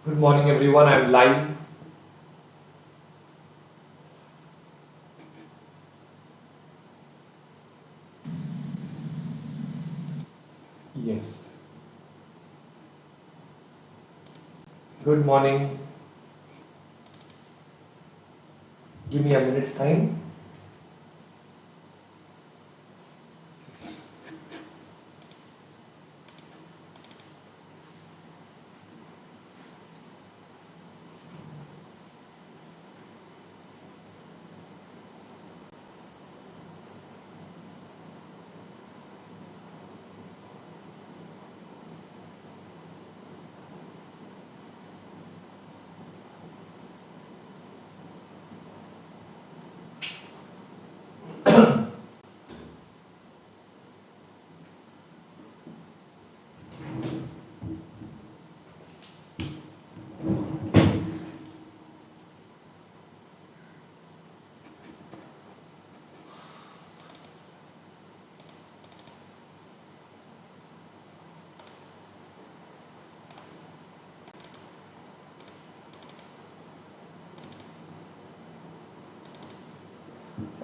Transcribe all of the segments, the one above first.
Good morning, everyone. I'm live. Yes. Good morning. Give me a minute's time.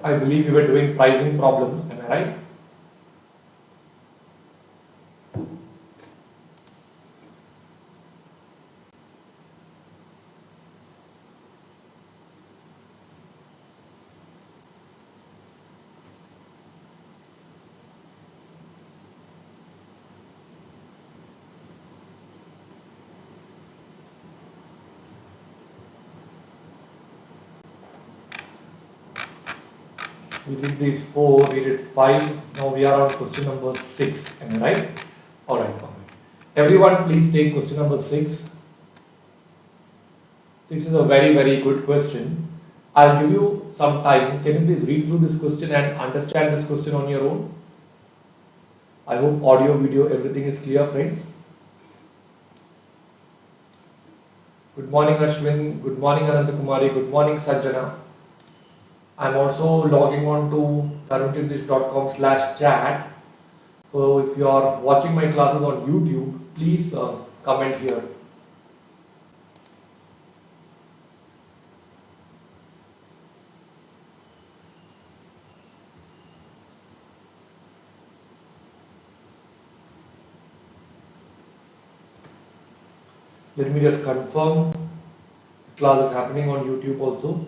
I believe you were doing pricing problems. Am I right? We did these four, we did five. Now we are on question number six. Am I right? All right. All right. Everyone, please take question number six. Six is a very, very good question. I'll give you some time. Can you please read through this question and understand this question on your own? I hope audio, video, everything is clear, friends. Good morning, Ashwin. Good morning, Anantakumari. Good morning, Sanjana. I'm also logging on to tarunjagadish.com/chat. So if you are watching my classes on YouTube, please comment here. Let me just confirm the class is happening on YouTube also.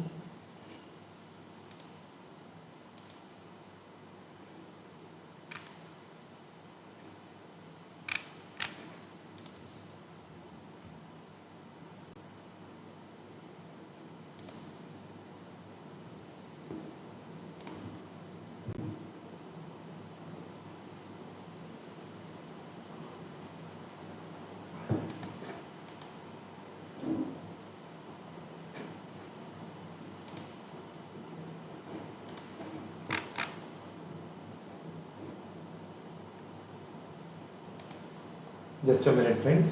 Just a minute, friends.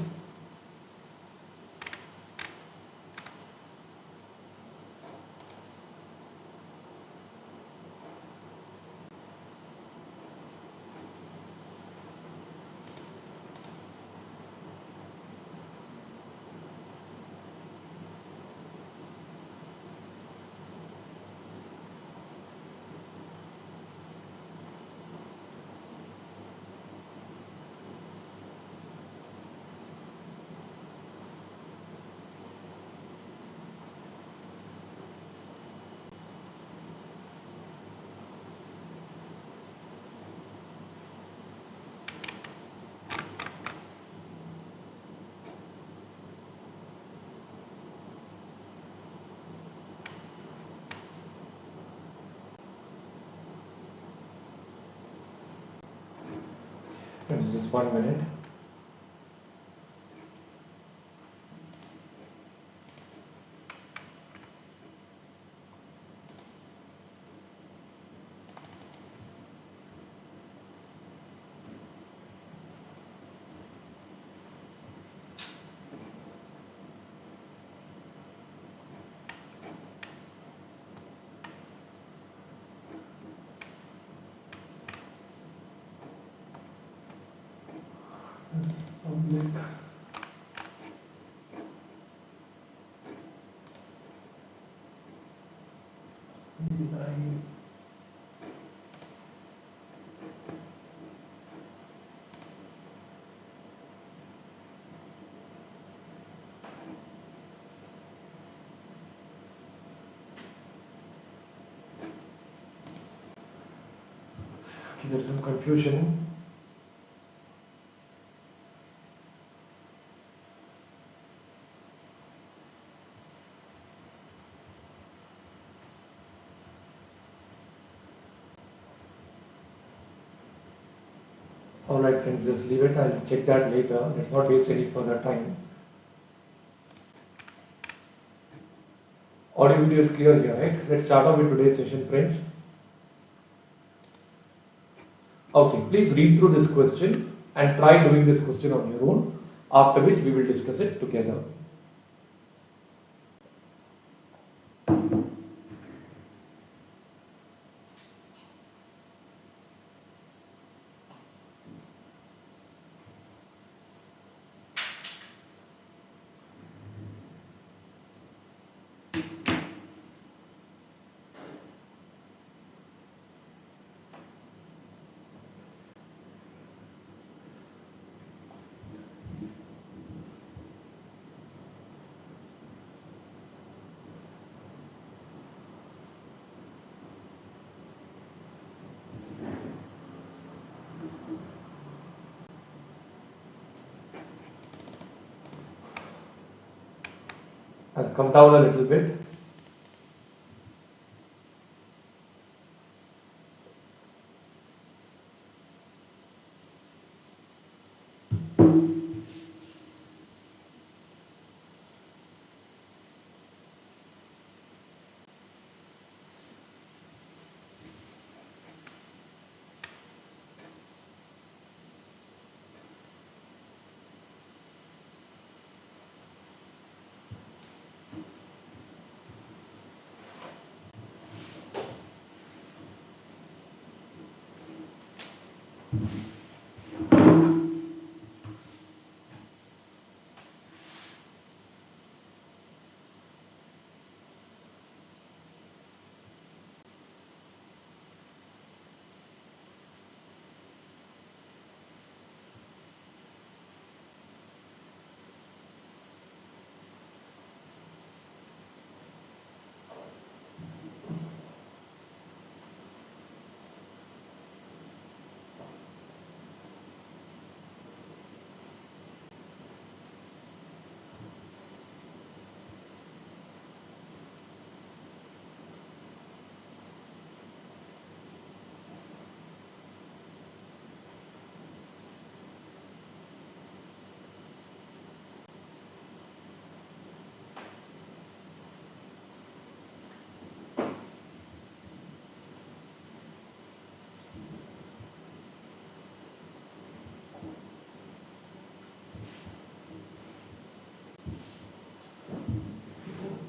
Just 1 minute. Okay, there is some confusion. Alright friends, just leave it. I'll check that later. Let's not waste any further time. Audio video is clear here, right? Let's start off with today's session, friends. Okay, please read through this question and try doing this question on your own, after which we will discuss it together. I'll come down a little bit.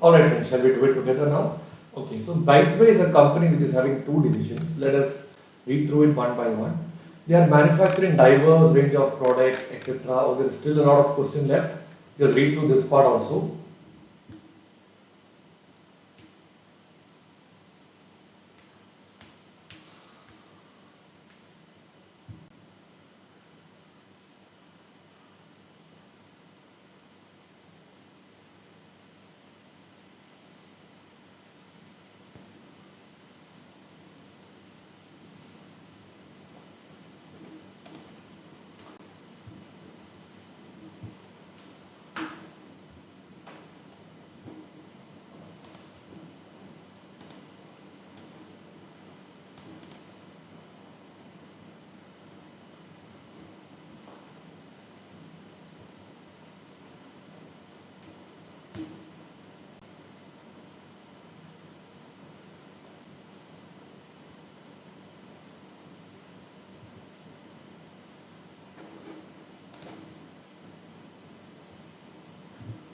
Alright friends, shall we do it together now? Okay, so Byteway is a company which is having two divisions. Let us read through it one by one. They are manufacturing diverse range of products, etc. Oh, there is still a lot of question left. Just read through this part also.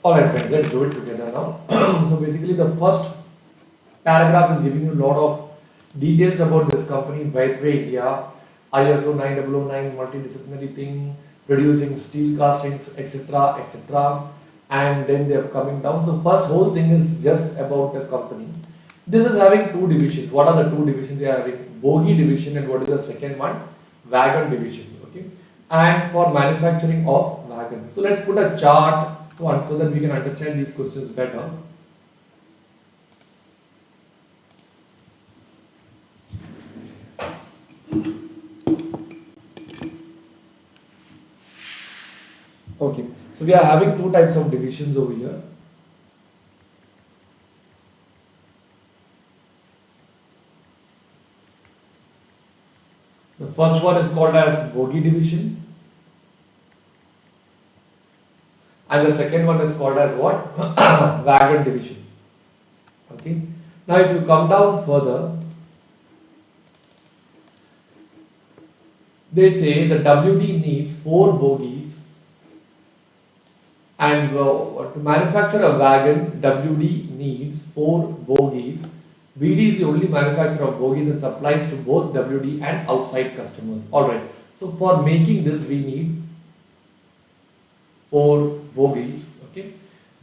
Alright friends, let's do it together now. So basically the first paragraph is giving you a lot of details about this company, Byteway India, ISO 9009 multidisciplinary thing, producing steel castings, etc. etc. And then they are coming down. So first whole thing is just about the company. This is having two divisions. What are the two divisions? They are having bogie division and what is the second one? Wagon division. Okay. And for manufacturing of wagon. So let's put a chart so that we can understand these questions better. Okay, so we are having two types of divisions over here. The first one is called as bogie division, and the second one is called as what? Wagon division. Okay. Now, if you come down further, they say the WD needs 4 bogies, and to manufacture a wagon, WD needs 4 bogies. BD is the only manufacturer of bogies and supplies to both WD and outside customers. Alright, so for making this, we need 4 bogies. Okay,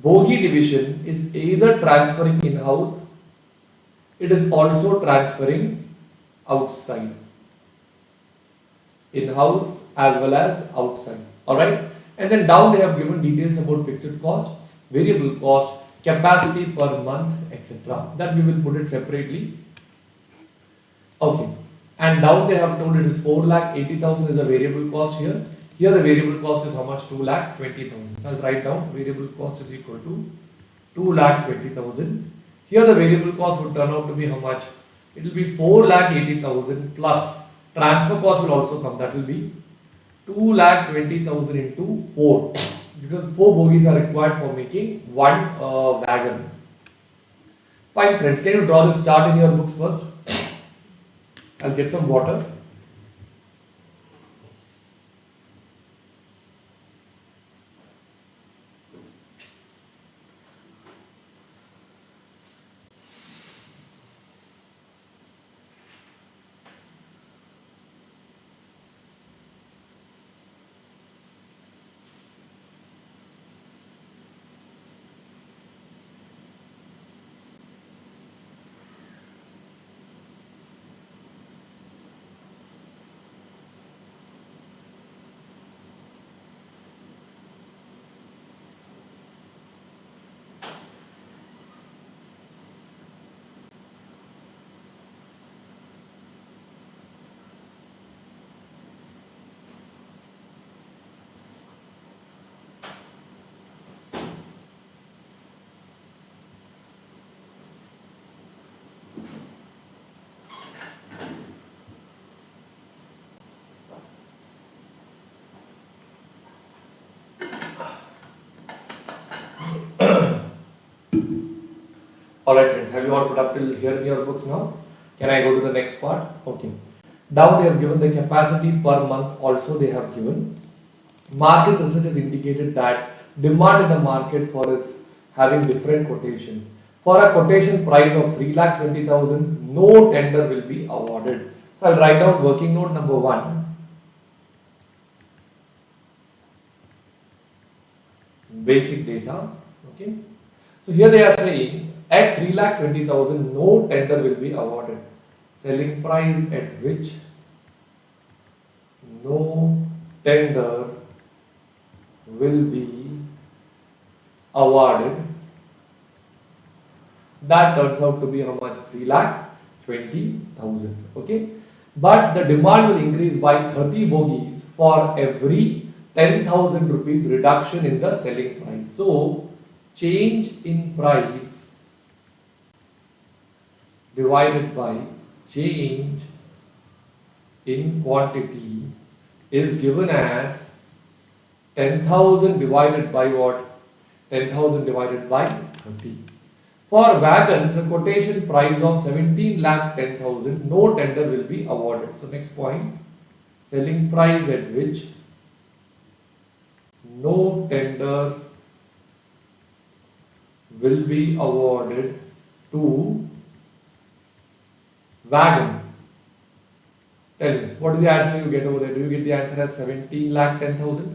bogie division is either transferring in-house, it is also transferring outside, in-house as well as outside. Alright, and then down they have given details about fixed cost, variable cost, capacity per month, etc. That we will put it separately. Okay, and down they have told it is 4,80,000 is the variable cost here. Here the variable cost is how much? 2,20,000. So I'll write down variable cost is equal to 2,20,000. Here the variable cost would turn out to be how much? It will be 4,80,000 plus transfer cost will also come. That will be 2,20,000 into 4, because 4 bogies are required for making one wagon. Fine friends, can you draw this chart in your books first? I'll get some water. Alright friends, have you all put up till here in your books now? Can I go to the next part? Okay. Now they have given the capacity per month, also they have given. Market research has indicated that demand in the market for is having different quotation. For a quotation price of 3,20,000, no tender will be awarded. So I'll write down working note number 1. Basic data. Okay. So here they are saying at 3,20,000, no tender will be awarded. Selling price at which no tender will be awarded. That turns out to be how much? 3,20,000. Okay. But the demand will increase by 30 bogies for every 10,000 rupees reduction in the selling price. So change in price divided by change in quantity is given as 10,000 divided by what? 10,000 divided by 30. For wagons, the quotation price of 17,10,000, no tender will be awarded. So next point, selling price at which no tender will be awarded to wagon. Tell me, what is the answer you get over there? Do you get the answer as 17,10,000?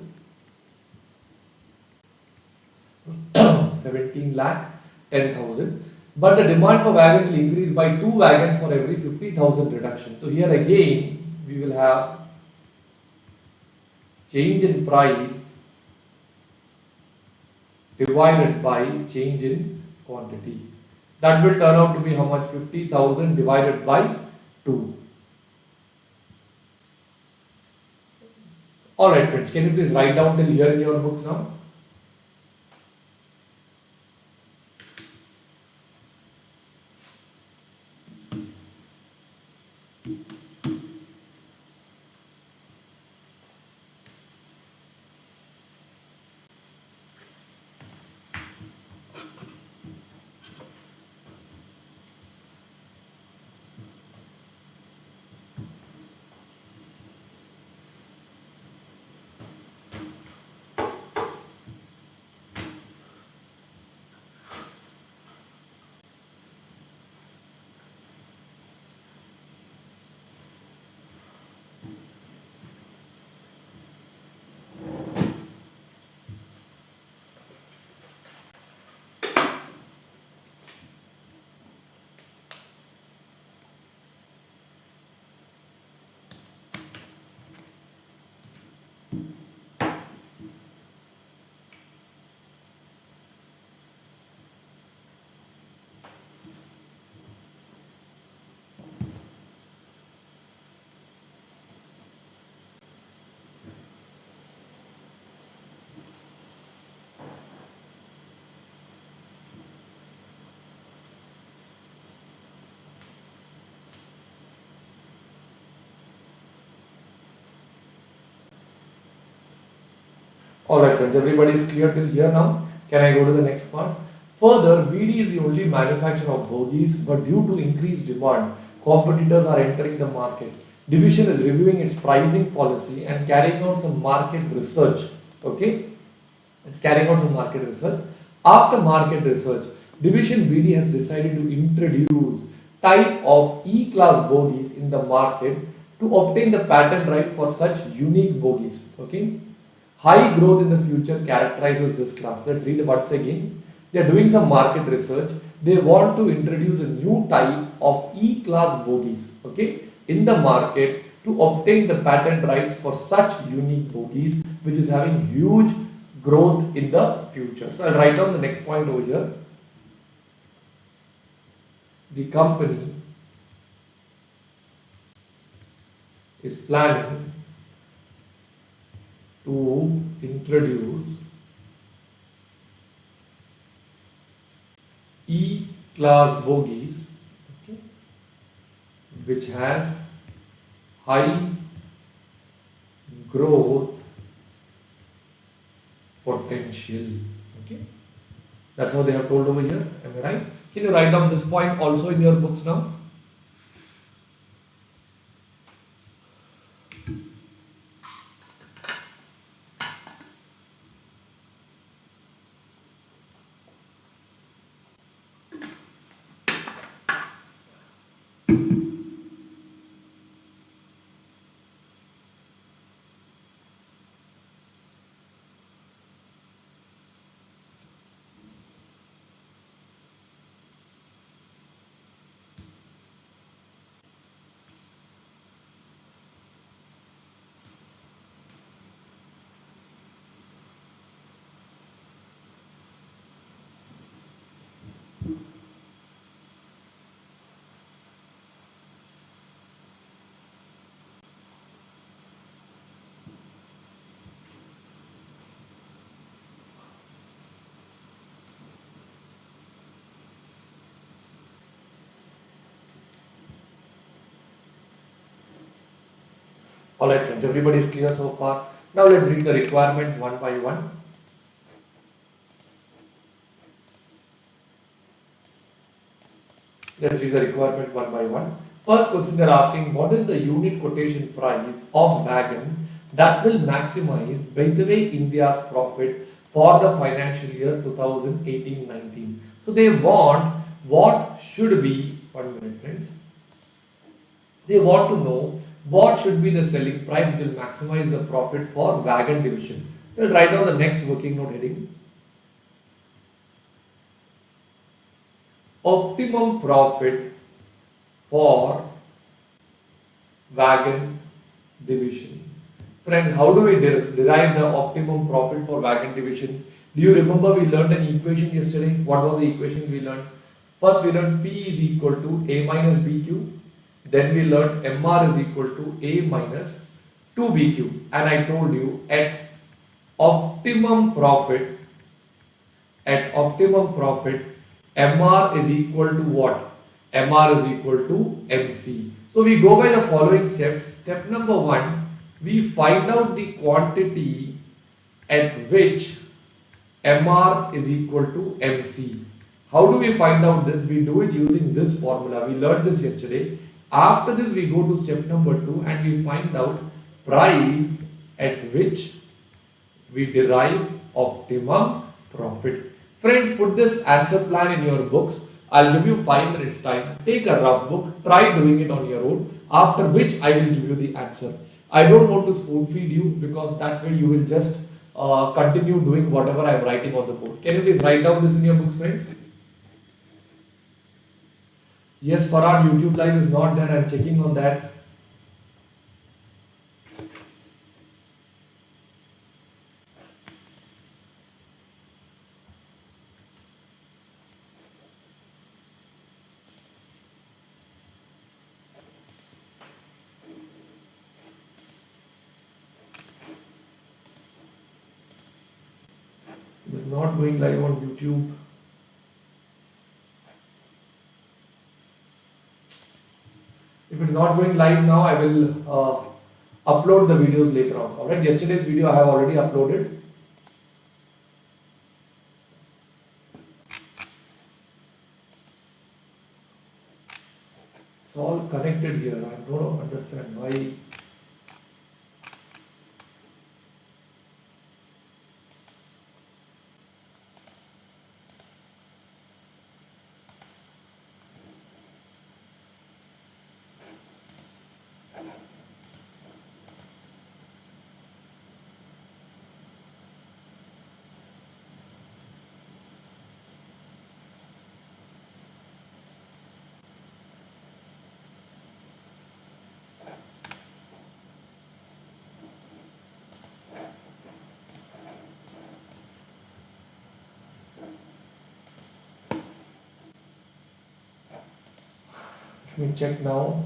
17,10,000. But the demand for wagon will increase by 2 wagons for every 50,000 reduction. So here again, we will have change in price divided by change in quantity. That will turn out to be how much? 50,000 divided by 2. Alright friends, can you please write down till here in your books now? Alright friends, everybody is clear till here now. Can I go to the next part? Further, BD is the only manufacturer of bogies, but due to increased demand, competitors are entering the market. Division is reviewing its pricing policy and carrying out some market research. Okay? It's carrying out some market research. After market research, Division BD has decided to introduce type of E-class bogies in the market to obtain the patent right for such unique bogies. Okay? High growth in the future characterizes this class. Let's read once again. They are doing some market research. They want to introduce a new type of E-class bogies, okay, in the market to obtain the patent rights for such unique bogies, which is having huge growth in the future. So I'll write down the next point over here. The company is planning to introduce E-class bogies, okay, which has high growth potential. Okay, that's how they have told over here. Am I right? Can you write down this point also in your books now? Alright friends, everybody is clear so far. Now let's read the requirements one by one. Let's read the requirements one by one. First question they're asking, what is the unit quotation price of wagon that will maximize, by the way, India's profit for the financial year 2018-19? So they want what should be, 1 minute friends, they want to know what should be the selling price which will maximize the profit for wagon division. So we'll write down the next working note heading. Optimum profit for wagon division. Friends, how do we derive the optimum profit for wagon division? Do you remember we learned an equation yesterday? What was the equation we learned? First we learned P is equal to A minus BQ. Then we learned MR is equal to A minus 2BQ, and I told you optimum profit, at optimum profit, MR is equal to what? MR is equal to MC. So we go by the following steps. Step number one, we find out the quantity at which MR is equal to MC. How do we find out this? We do it using this formula. We learned this yesterday. After this, we go to step number two and we find out price at which we derive optimum profit. Friends, put this answer plan in your books. I'll give you 5 minutes time. Take a rough book, try doing it on your own, after which I will give you the answer. I don't want to spoon feed you because that way you will just continue doing whatever I am writing on the board. Can you please write down this in your books, friends? Yes, Farhan, YouTube live is not there. I'm checking on that. It is not going live on YouTube. If it's not going live now, I will upload the videos later on. Alright, yesterday's video I have already uploaded. It's all connected here. I don't understand why. Let me check now.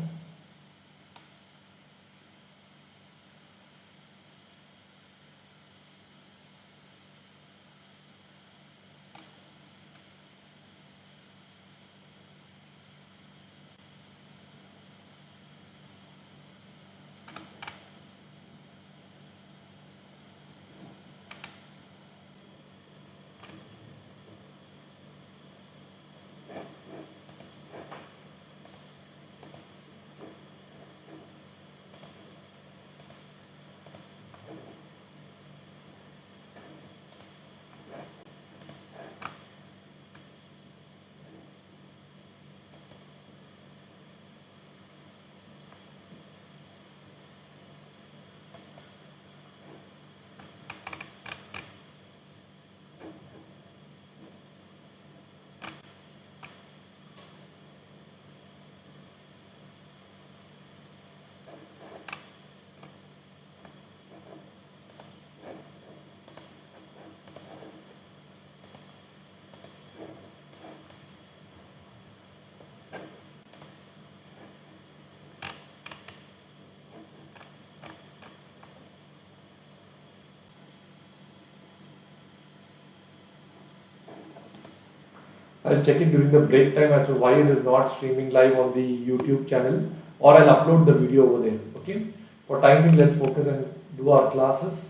I'll check it during the break time as to why it is not streaming live on the YouTube channel, or I'll upload the video over there. Okay. For time being, let's focus and do our classes.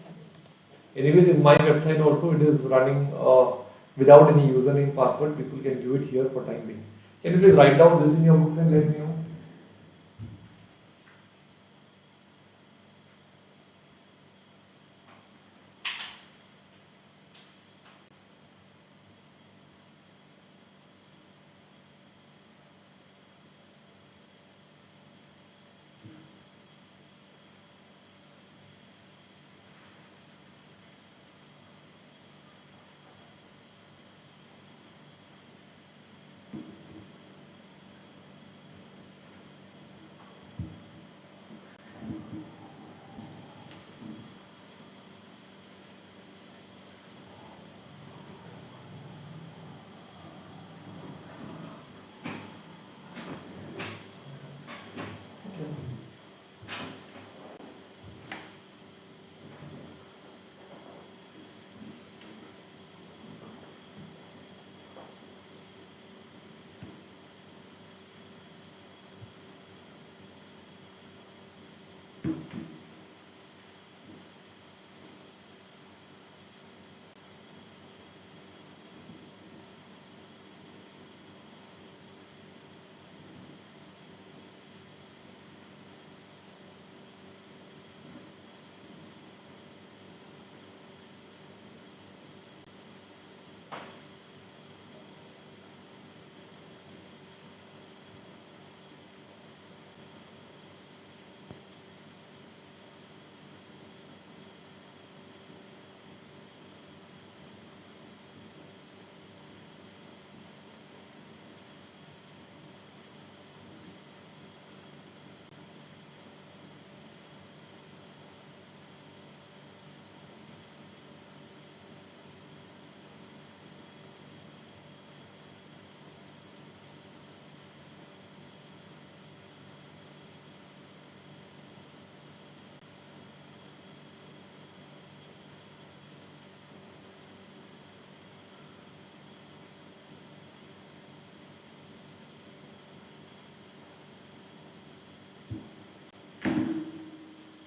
Anyways, in my website also it is running without any username password. People can view it here for time being. Can you please write down this in your books and let me know?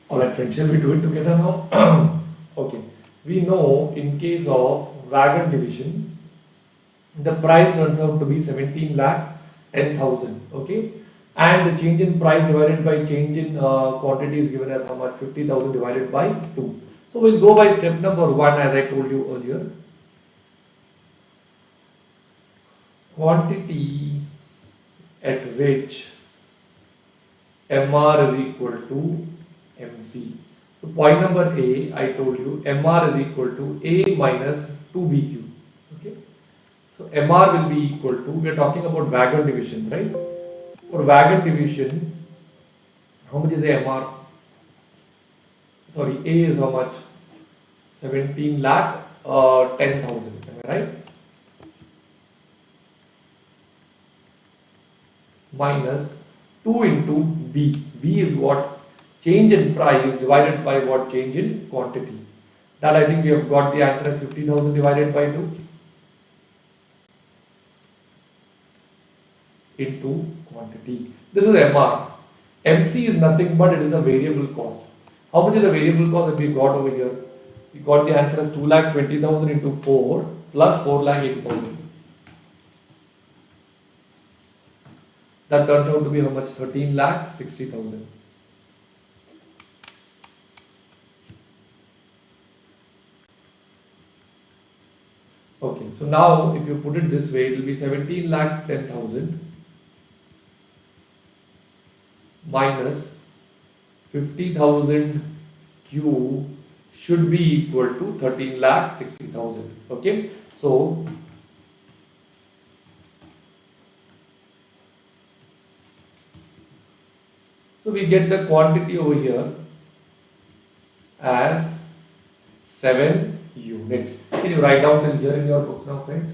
Alright friends, shall we do it together now? Okay. We know in case of wagon division, the price turns out to be 17 lakh 10,000. Okay. And the change in price divided by change in quantity is given as how much? 50,000 divided by 2. So we'll go by step number 1 as I told you earlier. Quantity at which MR is equal to MC. So point number A, I told you MR is equal to A minus 2BQ. Okay. So MR will be equal to, we are talking about wagon division, right? For wagon division, how much is the MR? Sorry, A is how much? 17 lakh 10,000. Am I right? Minus 2 into B. B is what? Change in price divided by what? Change in quantity. That I think we have got the answer as 50,000 divided by 2 into quantity. This is MR. MC is nothing but it is a variable cost. How much is the variable cost that we got over here? We got the answer as 2,20,000 into 4 plus 4,80,000. That turns out to be how much? 13,60,000. Okay, so now if you put it this way, it will be 17 lakh 10,000 minus 50,000 Q should be equal to 13 lakh 60,000. Okay, so we get the quantity over here as 7 units. Can you write down till here in your books now, friends?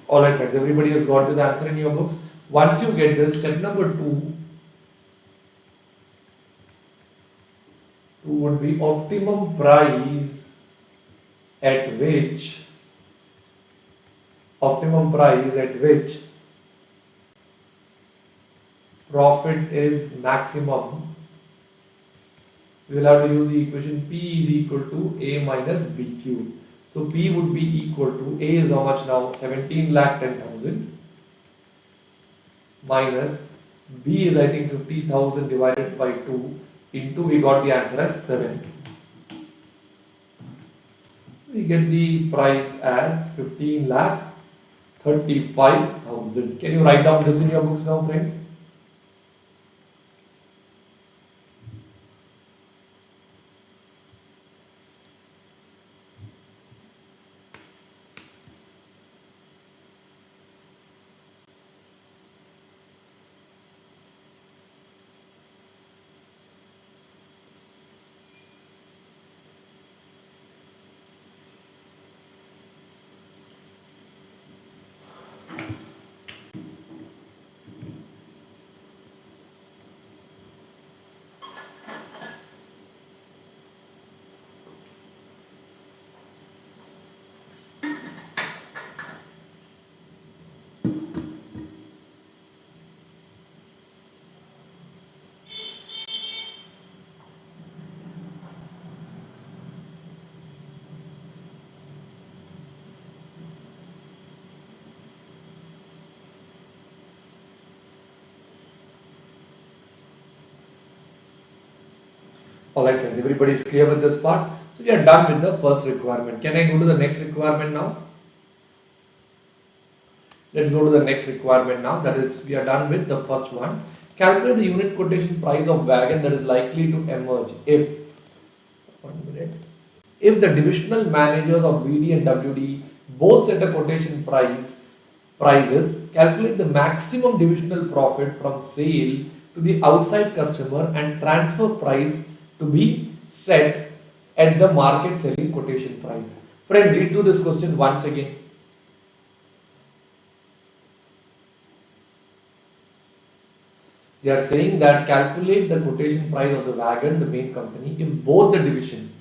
Alright friends, everybody has got this answer in your books. Once you get this, step number 2 would be optimum price at which optimum price at which profit is maximum, we will have to use the equation P is equal to A minus BQ. So P would be equal to A is how much now? 17 lakh 10,000 minus B is I think 50,000 divided by 2 into we got the answer as 7. We get the price as 15 lakh 35,000. Can you write down this in your books now, friends? Alright friends, everybody is clear with this part. So we are done with the first requirement. Can I go to the next requirement now? Let's go to the next requirement now. That is, we are done with the first one. Calculate the unit quotation price of wagon that is likely to emerge if, 1 minute, if the divisional managers of BD and WD both set a quotation prices, calculate the maximum divisional profit from sale to the outside customer and transfer price to be set at the market selling quotation price. Friends, read through this question once again. They are saying that calculate the quotation price of the wagon, the main company, if both the division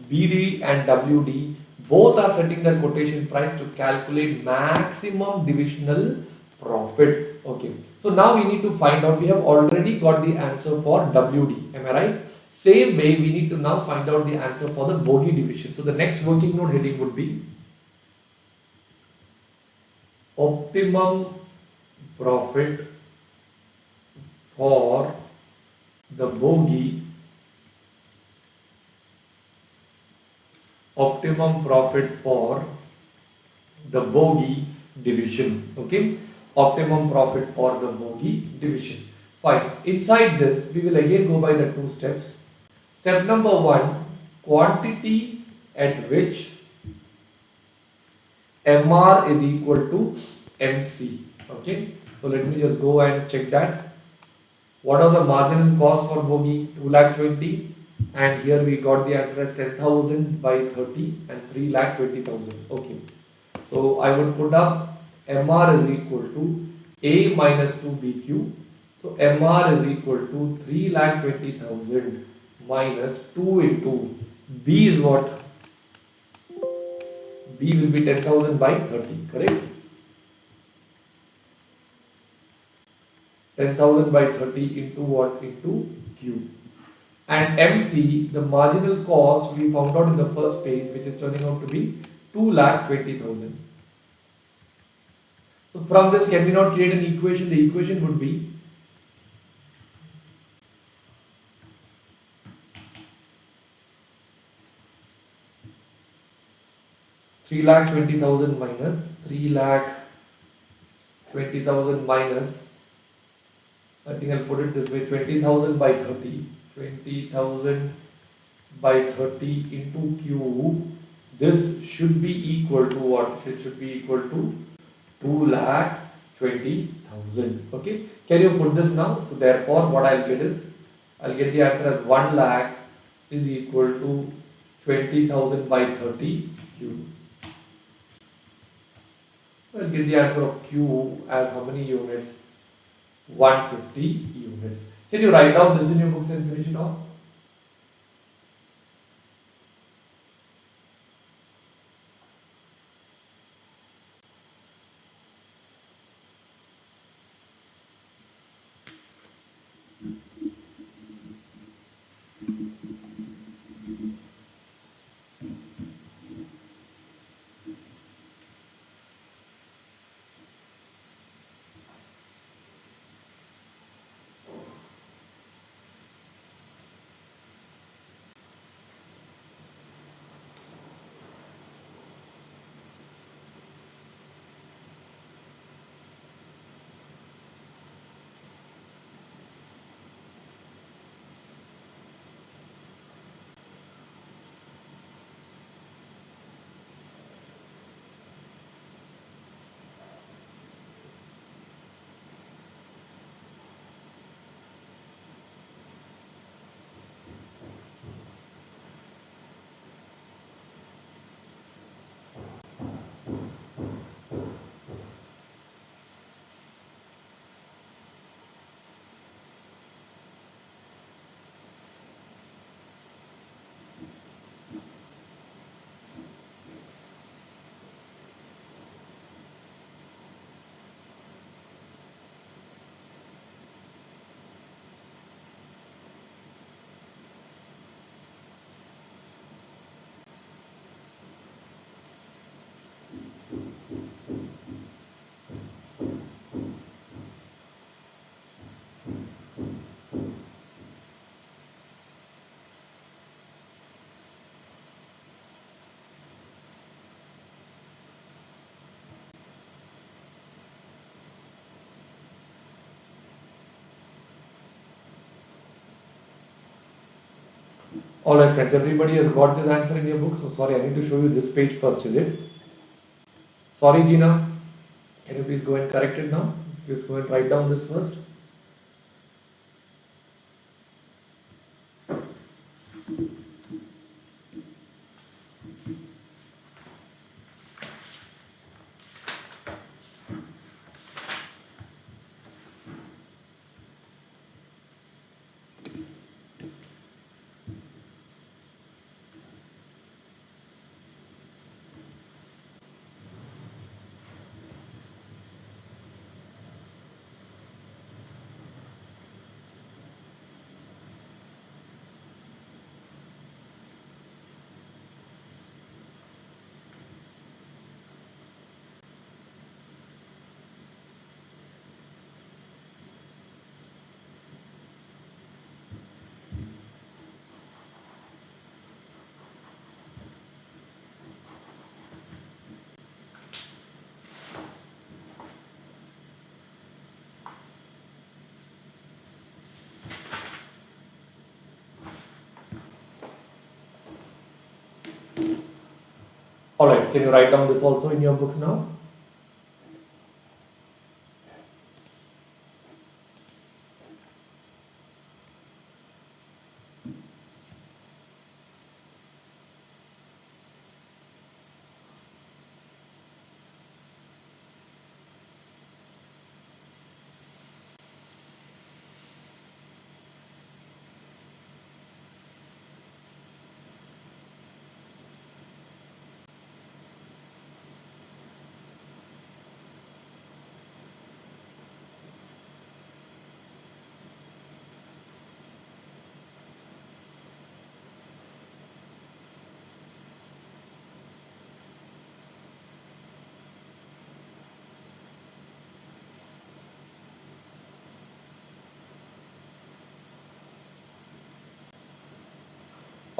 BD and WD both are setting their quotation price to calculate maximum divisional profit. Okay. So now we need to find out, we have already got the answer for WD. Am I right? Same way, we need to now find out the answer for the bogey division. So the next working note heading would be optimum profit for the bogey, optimum profit for the bogey division. Okay, optimum profit for the bogey division. Fine. Inside this, we will again go by the two steps. Step number 1, quantity at which MR is equal to MC. Okay, so let me just go and check that. What was the marginal cost for bogey? 2,20,000, and here we got the answer as 10,000 by 30 and 3,20,000. Okay, so I would put up MR is equal to A minus 2BQ. So MR is equal to 3,20,000 minus 2 into B is what? B will be 10,000 by 30, correct? 10,000 by 30 into what? Into Q. And MC, the marginal cost we found out in the first page, which is turning out to be 2,20,000. So from this, can we not create an equation? The equation would be $3,20,000 minus 3,20,000 minus, I think I'll put it this way, 20,000 by 30, 20,000 by 30 into Q. This should be equal to what? It should be equal to 2,20,000. Okay, can you put this now? So therefore, what I'll get is, I'll get the answer as 1 lakh is equal to 20,000 by 30 Q. I'll get the answer of Q as how many units? 150 units. Can you write down this in your books and finish it off? Alright friends, everybody has got this answer in your book. So sorry, I need to show you this page first, is it? Sorry Gina, can you please go and correct it now? Please go and write down this first. Alright, can you write down this also in your books now?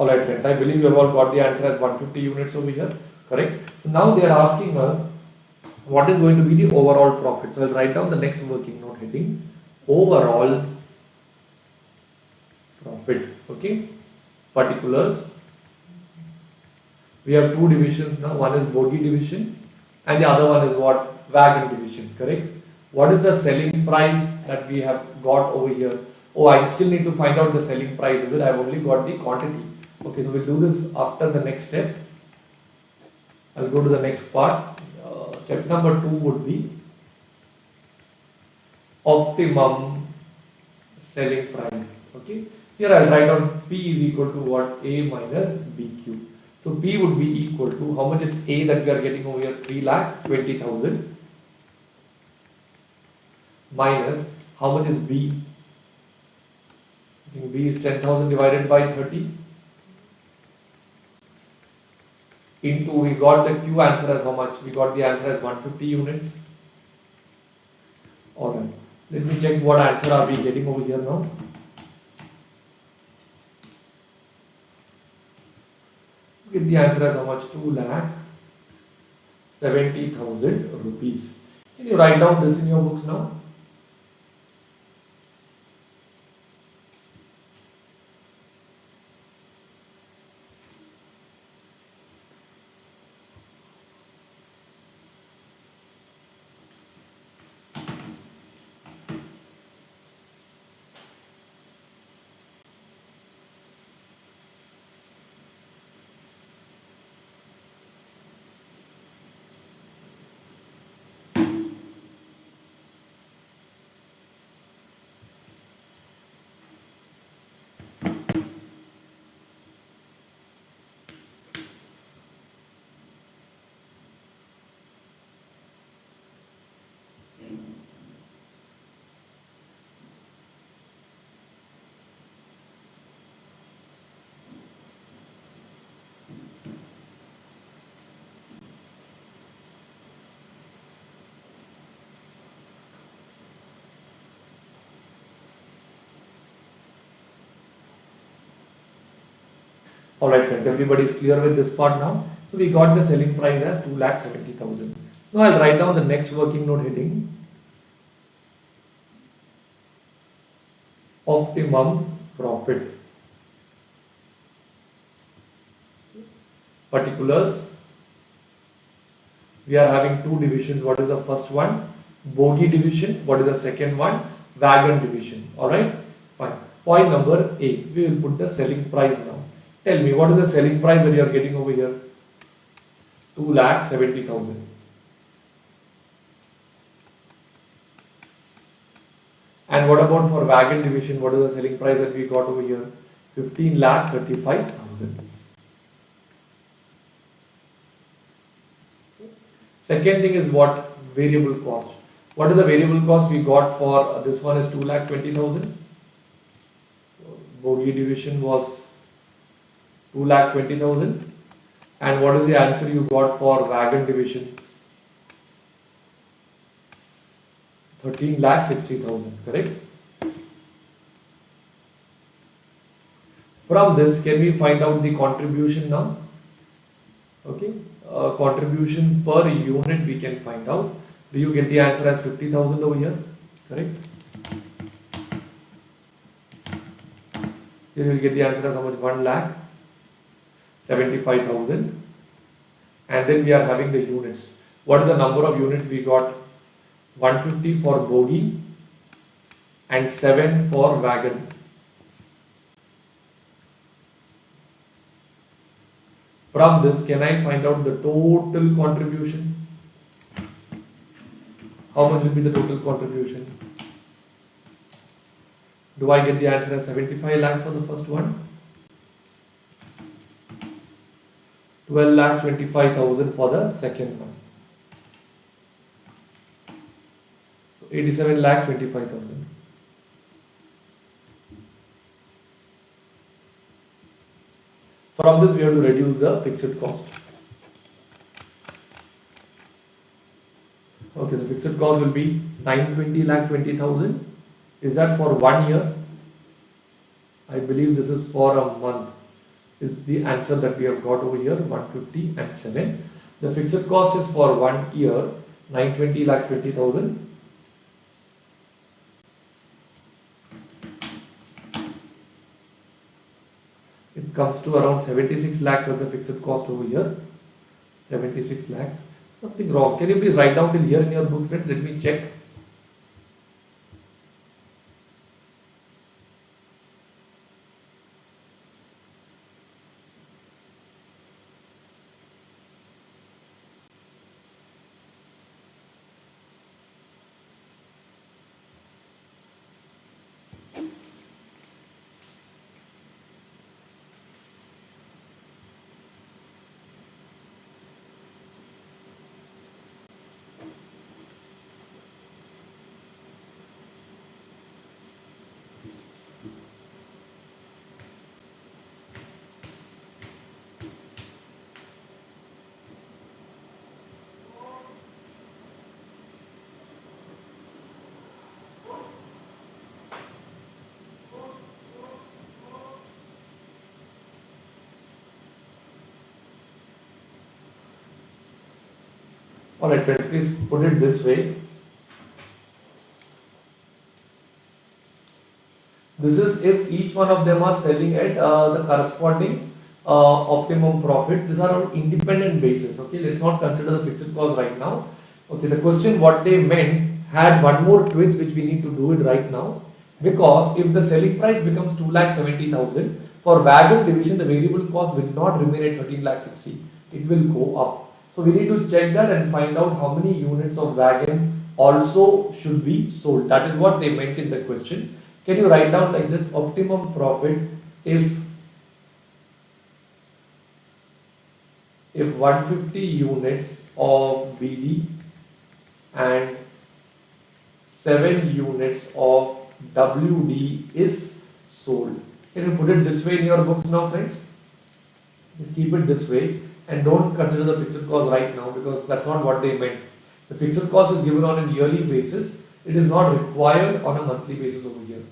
Alright friends, I believe you have all got the answer as 150 units over here, correct? So now they are asking us what is going to be the overall profit. So I'll write down the next working note heading, overall profit, okay? Particulars. We have two divisions now, one is bogie division and the other one is what? Wagon division, correct? What is the selling price that we have got over here? Oh, I still need to find out the selling price, is it? I've only got the quantity. Okay, so we'll do this after the next step. I'll go to the next part. Step number 2 would be optimum selling price. Okay, here I'll write down P is equal to what? A minus BQ. So P would be equal to, how much is A that we are getting over here? 3,20,000 minus how much is B? I think B is 10,000 divided by 30 into, we got the Q answer as how much? We got the answer as 150 units. Alright, let me check what answer are we getting over here now. Get the answer as how much? 2,70,000 rupees. Can you write down this in your books now? Alright friends, everybody is clear with this part now. So we got the selling price as 2,70,000. Now I'll write down the next working note heading, optimum profit. particulars. We are having two divisions. What is the first one? Bogie division. What is the second one? Wagon division. Alright? Fine. Point number 8. We will put the selling price now. Tell me, what is the selling price that you are getting over here? 2,70,000. And what about for wagon division? What is the selling price that we got over here? 15,35,000. Second thing is what? Variable cost. What is the variable cost we got for this one is 2,20,000. Bogie division was 2,20,000. And what is the answer you got for wagon division? 13,60,000, correct? From this, can we find out the contribution now? Okay, contribution per unit we can find out. Do you get the answer as 50,000 over here? Correct? Here you will get the answer as how much? 1,75,000. And then we are having the units. What is the number of units we got? 150 for bogie and 7 for wagon. From this, can I find out the total contribution? How much will be the total contribution? Do I get the answer as 75 lakhs for the first one? 12,25,000 for the second one. 87,25,000. From this we have to reduce the fixed cost. Okay, the fixed cost will be 920,20,000. Is that for 1 year? I believe this is for a month. Is the answer that we have got over here, 150 and 7. The fixed cost is for 1 year, 920,20,000. It comes to around 76 lakhs as the fixed cost over here. 76 lakhs. Something wrong. Can you please write down till here in your books, friends? Let me check. Alright friends, please put it this way. This is if each one of them are selling at the corresponding optimum profit. These are on independent basis. Okay, let's not consider the fixed cost right now. Okay, the question what they meant had one more twist which we need to do it right now, because if the selling price becomes 2,70,000 for wagon division, the variable cost will not remain at 13,60,000. It will go up. So we need to check that and find out how many units of wagon also should be sold. That is what they meant in the question. Can you write down like this? Optimum profit if 150 units of BD and 7 units of WD is sold. Can you put it this way in your books now, friends? Just keep it this way and don't consider the fixed cost right now, because that's not what they meant. The fixed cost is given on a yearly basis. It is not required on a monthly basis over here.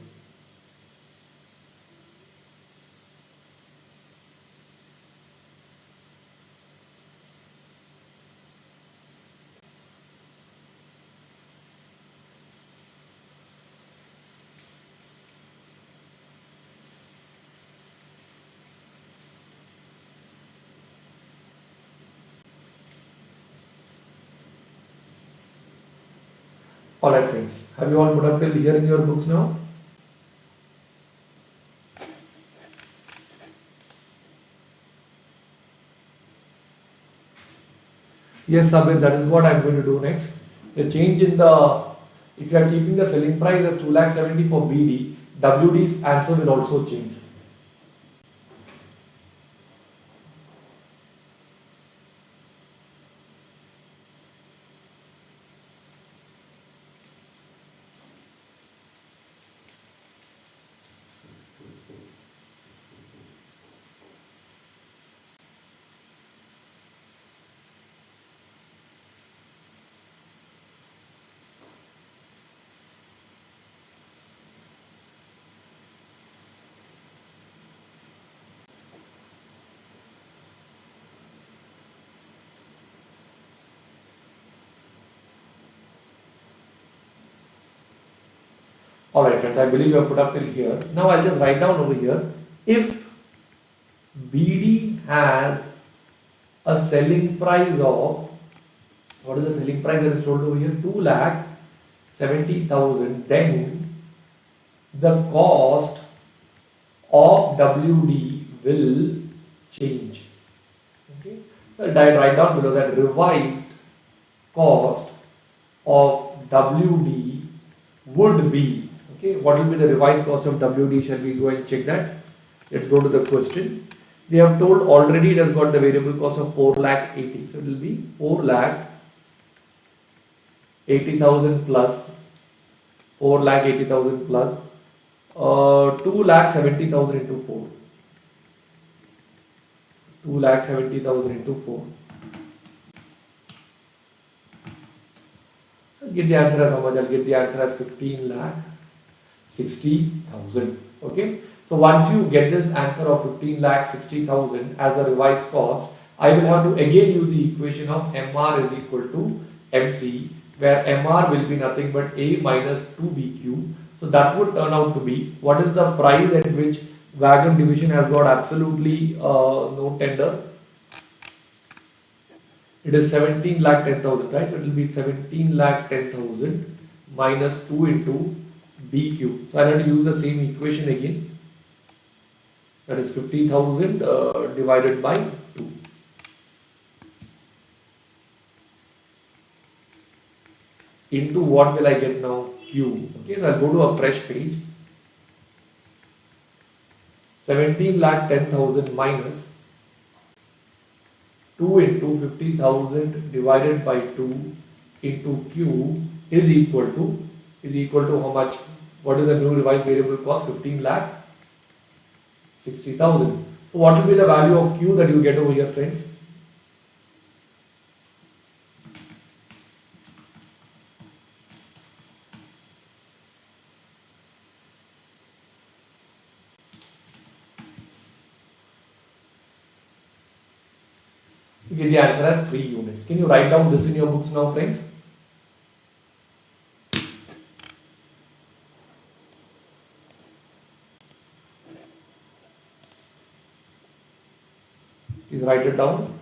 Alright friends, have you all put up till here in your books now? Yes, Sabir, that is what I'm going to do next. The change in the, if you are keeping the selling price as 2,70,000 for BD, WD's answer will also change. Alright friends, I believe you have put up till here. Now I'll just write down over here, if BD has a selling price of, what is the selling price that is told over here? 2,70,000, then the cost of WD will change. Okay. So I'll write down below that revised cost of WD would be, okay, what will be the revised cost of WD? Shall we go and check that? Let's go to the question. They have told already it has got the variable cost of 4,80,000. So it will be 4,80,000 plus 4,80,000 plus 2,70,000 into 4. 2,70,000 into 4. I'll get the answer as how much? I'll get the answer as 15,60,000. Okay. So once you get this answer of 15,60,000 as the revised cost, I will have to again use the equation of MR is equal to MC, where MR will be nothing but A minus 2BQ. So that would turn out to be, what is the price at which wagon division has got absolutely no tender? It is 17,10,000, right? So it will be 17,10,000 minus 2 into BQ. So I have to use the same equation again. That is 50,000 divided by 2. Into what will I get now? Q. Okay, so I'll go to a fresh page. 17,10,000 minus 2 into 50,000 divided by 2 into Q is equal to how much? What is the new revised variable cost? 15,60,000. So what will be the value of Q that you get over here, friends? You get the answer as 3 units. Can you write down this in your books now, friends? Please write it down.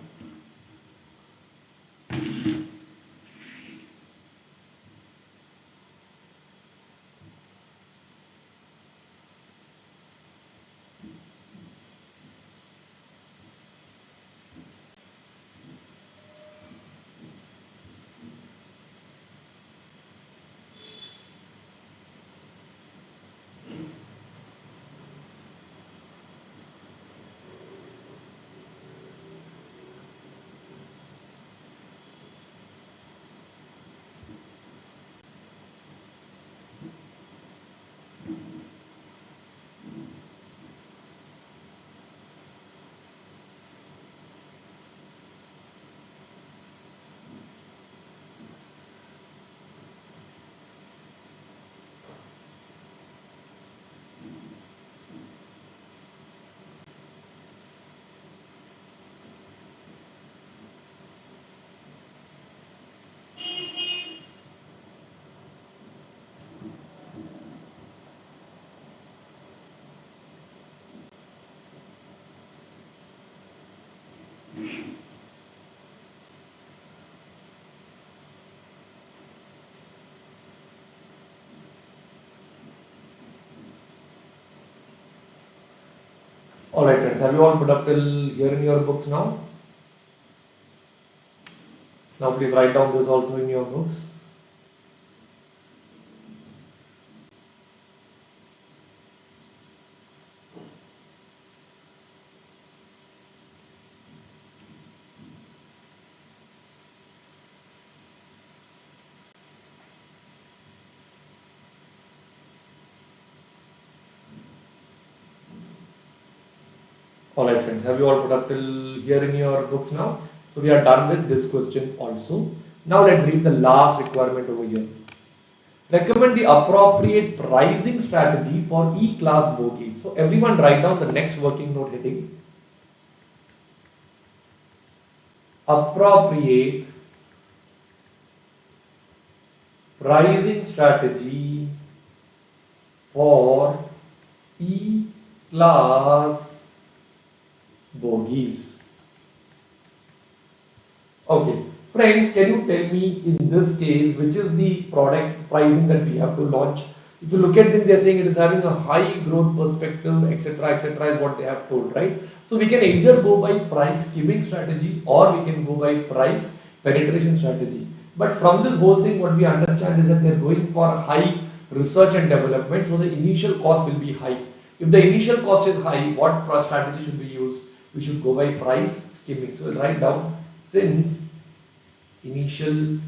Alright friends, have you all put up till here in your books now? Now please write down this also in your books. Alright friends, have you all put up till here in your books now? So we are done with this question also. Now let's read the last requirement over here. Recommend the appropriate pricing strategy for E-class bogies. So everyone write down the next working note heading. Appropriate pricing strategy for E-class bogies. Okay, friends, can you tell me in this case which is the product pricing that we have to launch? If you look at them, they are saying it is having a high growth perspective, etc., is what they have told, right? So we can either go by price skimming strategy or we can go by price penetration strategy. But from this whole thing, what we understand is that they are going for high research and development, so the initial cost will be high. If the initial cost is high, what strategy should we use? We should go by price skimming. So we'll write down, since initial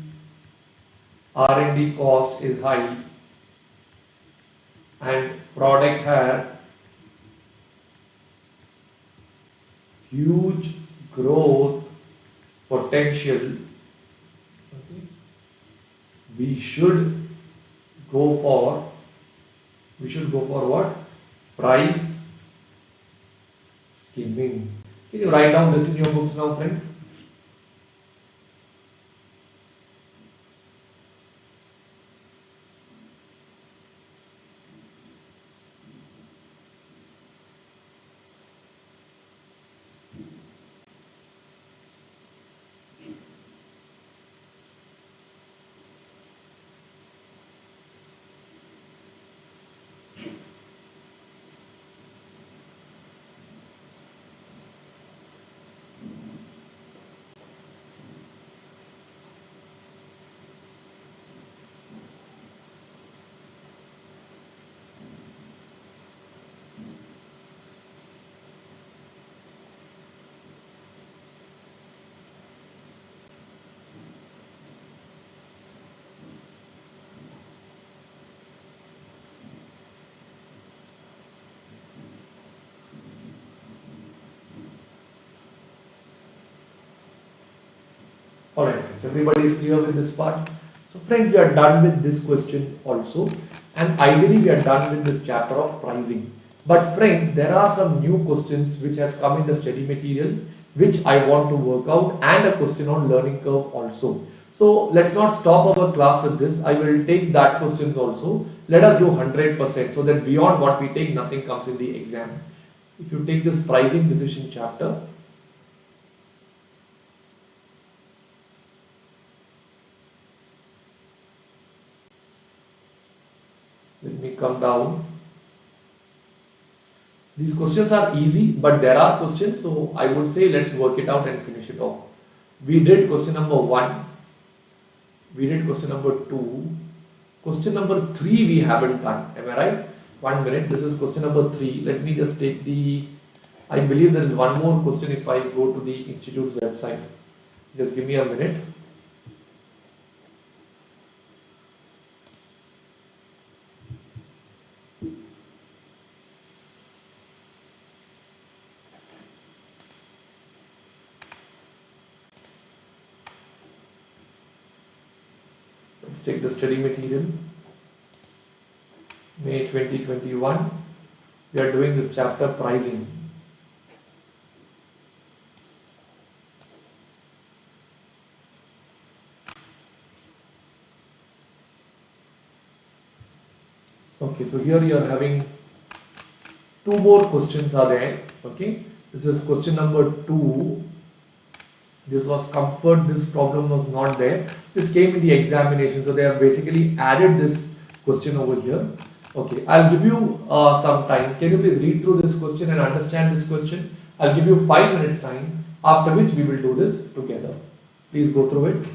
R&D cost is high and product has huge growth potential, okay, we should go for what? Price skimming. Can you write down this in your books now, friends? Alright friends, everybody is clear with this part. So friends, we are done with this question also, and ideally we are done with this chapter of pricing. But friends, there are some new questions which has come in the study material which I want to work out, and a question on learning curve also. So let's not stop our class with this. I will take that questions also. Let us do 100% so that beyond what we take, nothing comes in the exam. If you take this pricing decision chapter, let me come down. These questions are easy, but there are questions, so I would say let's work it out and finish it off. We did question number 1, we did question number 2, question number 3 we haven't done, am I right? 1 minute, this is question number 3. Let me just take I believe there is one more question if I go to the institute's website. Just give me a minute. Let's take the study material. May 2021. We are doing this chapter pricing. Okay, so here you are having 2 more questions are there. Okay, this is question number 2. This was comfort, this problem was not there. This came in the examination, so they have basically added this question over here. Okay, I'll give you some time. Can you please read through this question and understand this question? I'll give you 5 minutes time, after which we will do this together. Please go through it.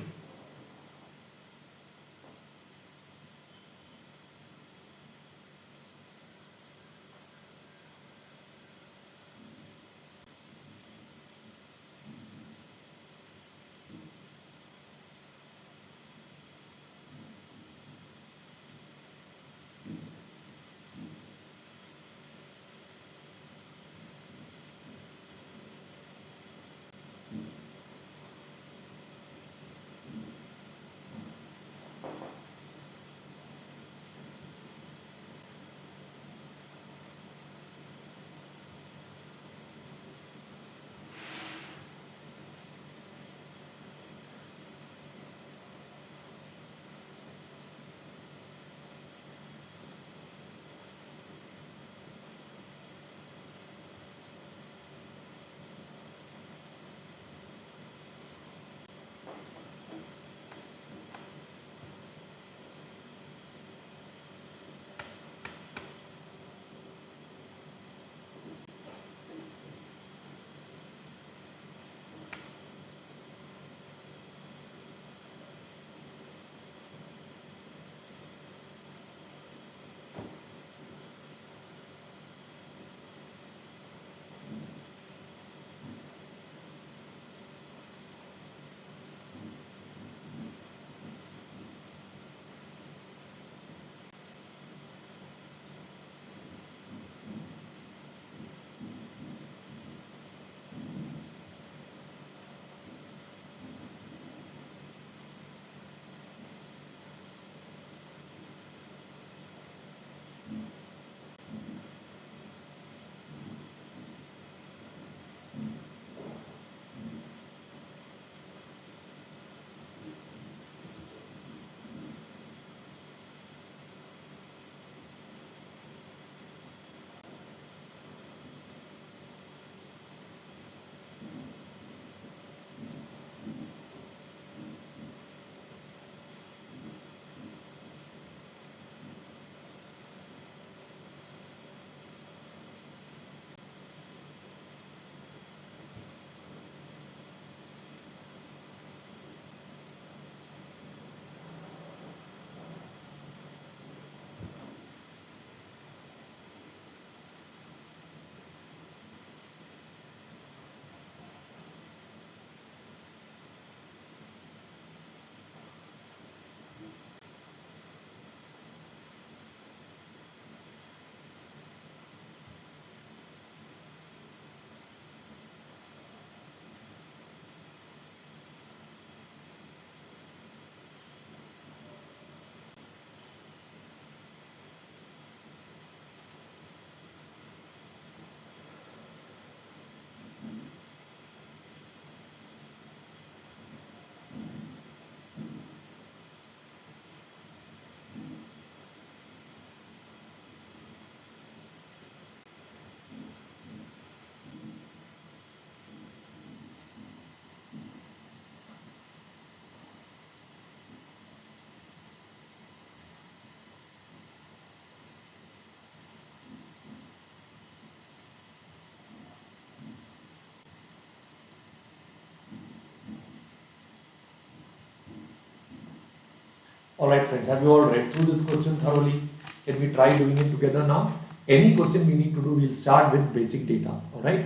Alright friends, have you all read through this question thoroughly? Can we try doing it together now? Any question we need to do, we'll start with basic data. Alright?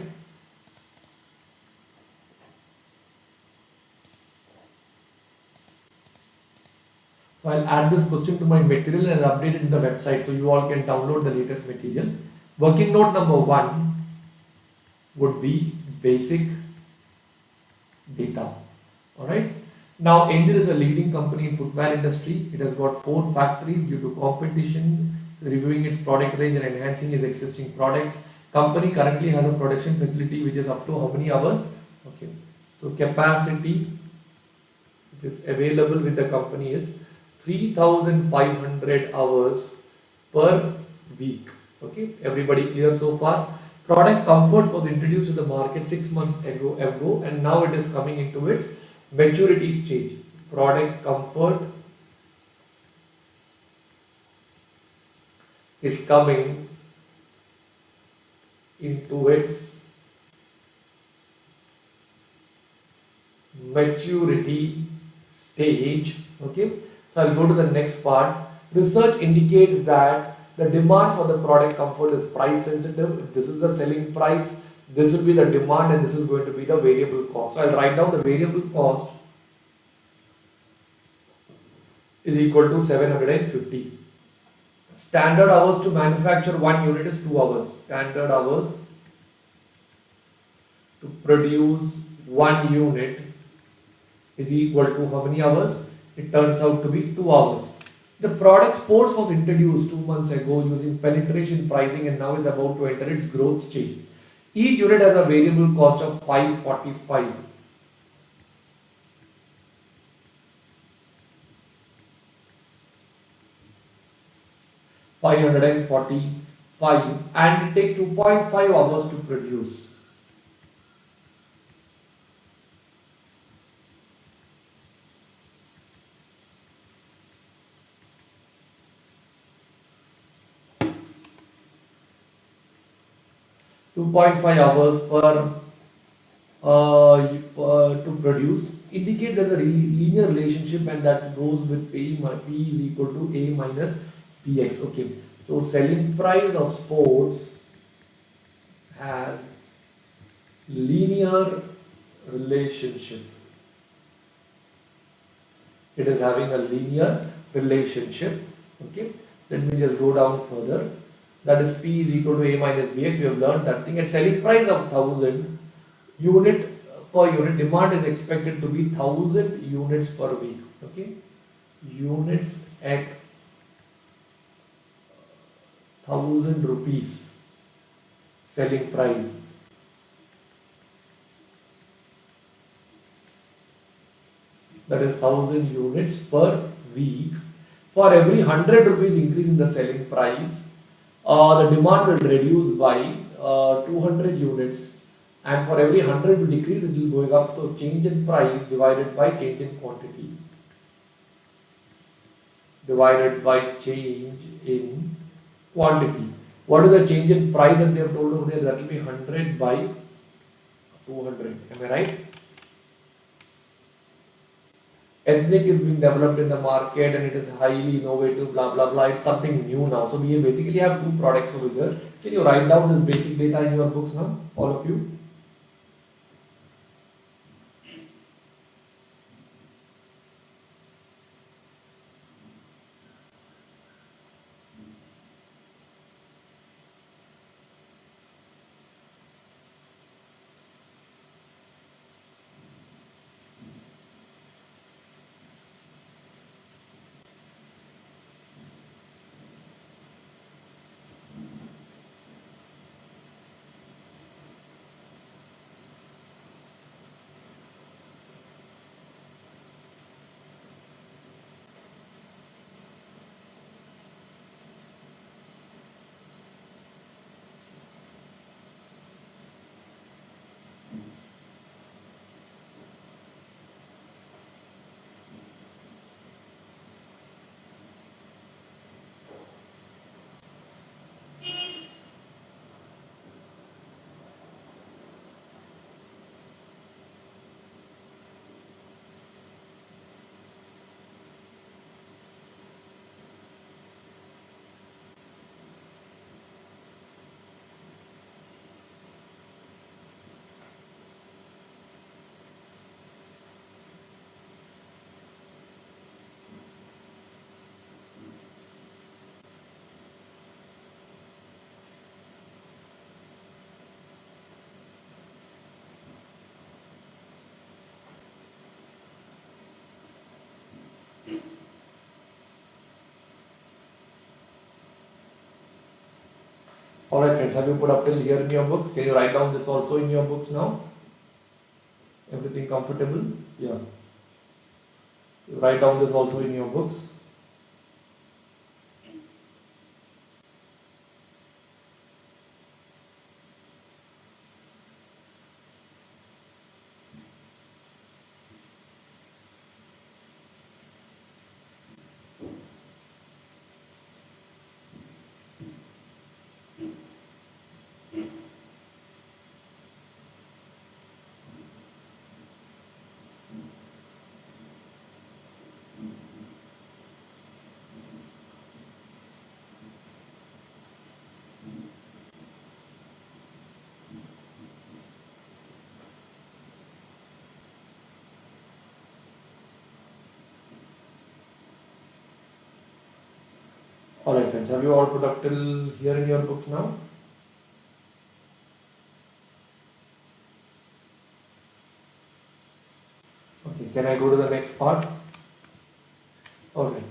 So I'll add this question to my material and update it in the website so you all can download the latest material. Working note number 1 would be basic data. Alright? Now Angel is a leading company in footwear industry. It has got 4 factories due to competition, reviewing its product range and enhancing its existing products. Company currently has a production facility which is up to how many hours? Okay. So capacity which is available with the company is 3,500 hours per week. Okay. Everybody clear so far? Product comfort was introduced to the market 6 months ago and now it is coming into its maturity stage. Product comfort is coming into its maturity stage. Okay, so I'll go to the next part. Research indicates that the demand for the product comfort is price sensitive. If this is the selling price, this will be the demand, and this is going to be the variable cost. So I'll write down the variable cost is equal to 750. Standard hours to manufacture one unit is 2 hours. Standard hours to produce one unit is equal to how many hours? It turns out to be 2 hours. The product sports was introduced 2 months ago using penetration pricing and now is about to enter its growth stage. Each unit has a variable cost of 545. 545, and it takes 2.5 hours to produce. 2.5 hours to produce indicates there's a linear relationship, and that goes with P is equal to A minus Px. Okay, so selling price of sports has linear relationship. It is having a linear relationship. Okay, let me just go down further. That is P is equal to A minus Bx. We have learned that thing. At selling price of 1000 unit per unit, demand is expected to be 1000 units per week. Okay, units at 1000 rupees selling price. That is 1000 units per week. For every 100 rupees increase in the selling price, the demand will reduce by 200 units, and for every 100 decrease it will going up. So change in price divided by change in quantity divided by change in quantity. What is the change in price that they have told over there? That will be 100 by 200. Am I right? Ethnic is being developed in the market and it is highly innovative, blah blah blah. It's something new now. So we basically have two products over here. Can you write down this basic data in your books now, all of you? Alright friends, have you put up till here in your books? Can you write down this also in your books now? Everything comfortable? Yeah. Write down this also in your books. Alright friends, have you all put up till here in your books now? Okay, can I go to the next part? Okay.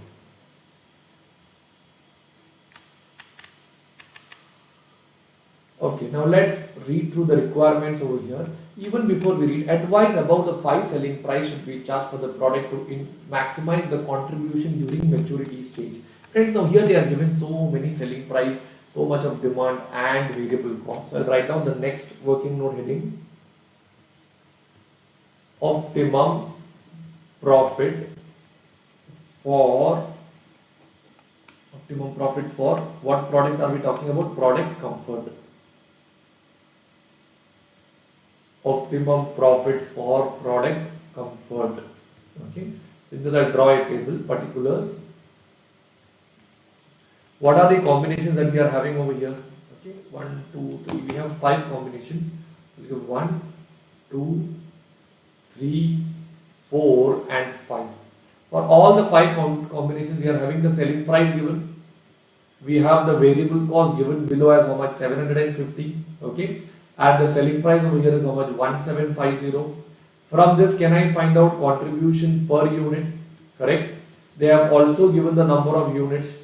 Okay, now let's read through the requirements over here. Even before we read, advise about the 5 selling price should be charged for the product to maximize the contribution during maturity stage. Friends, now here they are given so many selling price, so much of demand and variable cost. So I'll write down the next working note heading. Optimum profit for what product are we talking about? Product comfort. Optimum profit for product comfort. Okay, in this I'll draw a table, particulars. What are the combinations that we are having over here? Okay, 1, 2, 3. We have 5 combinations. We have 1, 2, 3, 4, and 5. For all the 5 combinations, we are having the selling price given. We have the variable cost given below as how much? 750. Okay, and the selling price over here is how much? 1750. From this, can I find out contribution per unit? Correct. They have also given the number of units,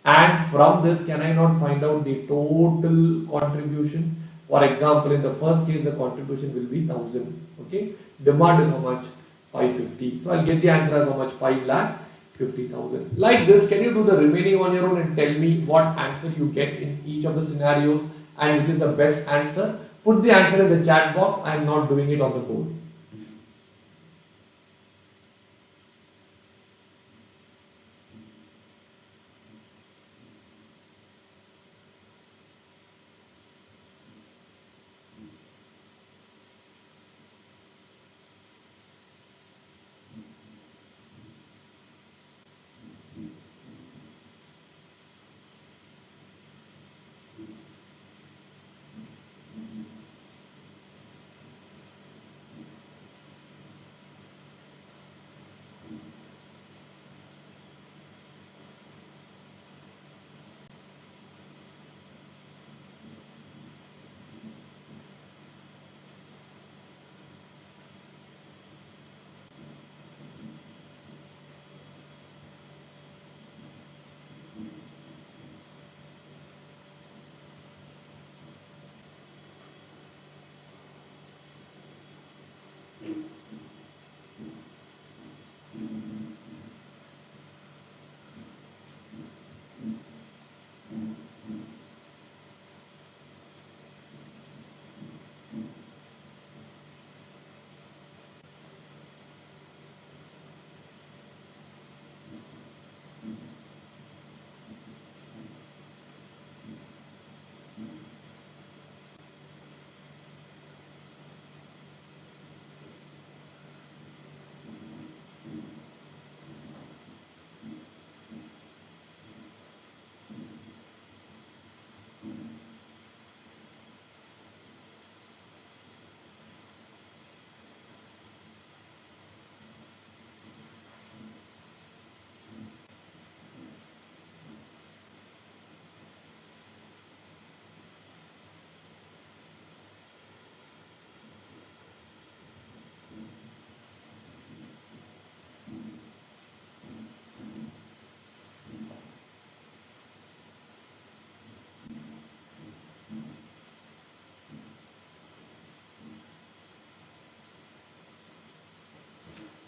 and from this, can I not find out the total contribution? For example, in the first case, the contribution will be 1000. Okay, demand is how much? 550. So I'll get the answer as how much? 5,50,000. Like this, can you do the remaining on your own and tell me what answer you get in each of the scenarios and which is the best answer? Put the answer in the chat box. I am not doing it on the board.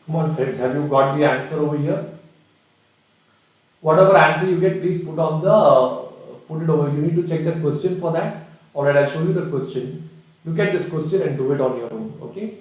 Come on friends, have you got the answer over here? Whatever answer you get, please put it over. You need to check the question for that. Alright, I'll show you the question. Look at this question and do it on your own. Okay.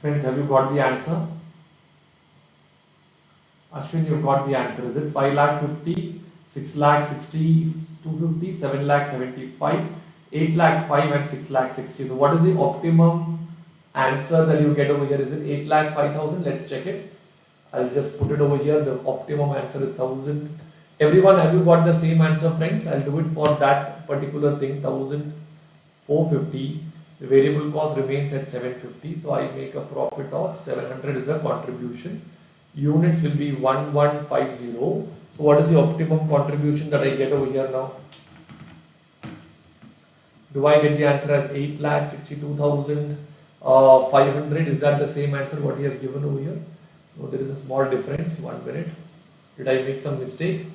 Friends, have you got the answer? Ashwin, you got the answer. Is it 5 lakh 50, 6 lakh 60, 250, 7 lakh 75, 8 lakh 5 and 6 lakh 60. So what is the optimum answer that you get over here? Is it 8 lakh 5,000? Let's check it. I'll just put it over here. The optimum answer is 1000. Everyone, have you got the same answer, friends? I'll do it for that particular thing, 1450. The variable cost remains at 750. So I make a profit of 700 is a contribution. Units will be 1150. So what is the optimum contribution that I get over here now? Do I get the answer as 8,62,500? Is that the same answer what he has given over here? So there is a small difference. 1 minute. Did I make some mistake?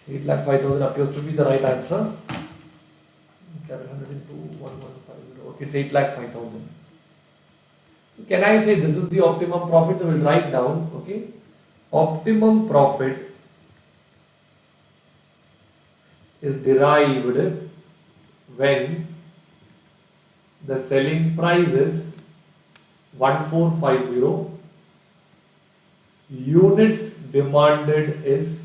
8,05,000 appears to be the right answer. 700 into 1150. Okay, it's 8,05,000. So can I say this is the optimum profit? So we'll write down. Okay, optimum profit is derived when the selling price is 1450, units demanded is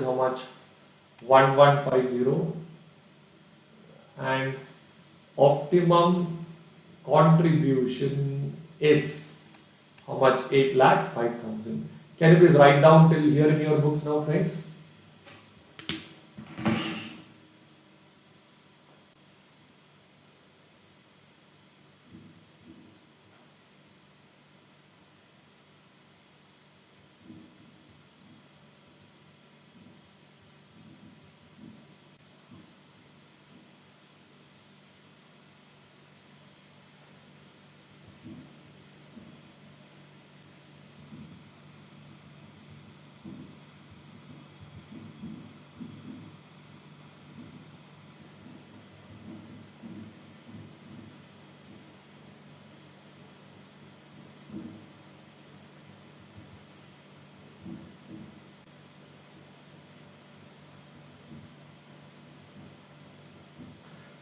how much? 1150, and optimum contribution is how much? 8,05,000. Can you please write down till here in your books now, friends?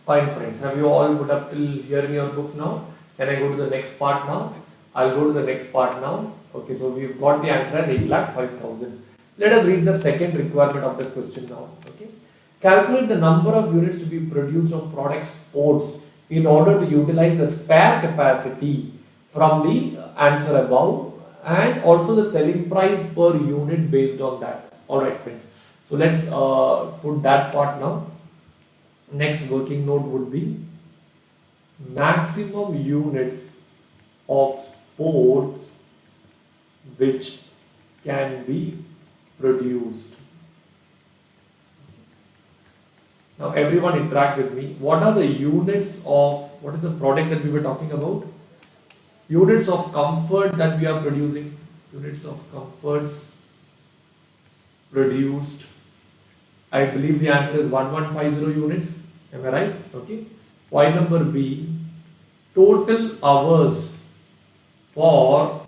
Fine, friends. Have you all put up till here in your books now? Can I go to the next part now? I'll go to the next part now. Okay, so we've got the answer as 8,05,000. Let us read the second requirement of the question now. Okay, calculate the number of units to be produced of product sports in order to utilize the spare capacity from the answer above, and also the selling price per unit based on that. All right, friends. So let's put that part now. Next working note would be maximum units of sports which can be produced. Now everyone interact with me. What are the units of, what is the product that we were talking about? Units of comfort that we are producing. Units of comforts produced. I believe the answer is 1150 units. Am I right? Okay. Point number B, total hours for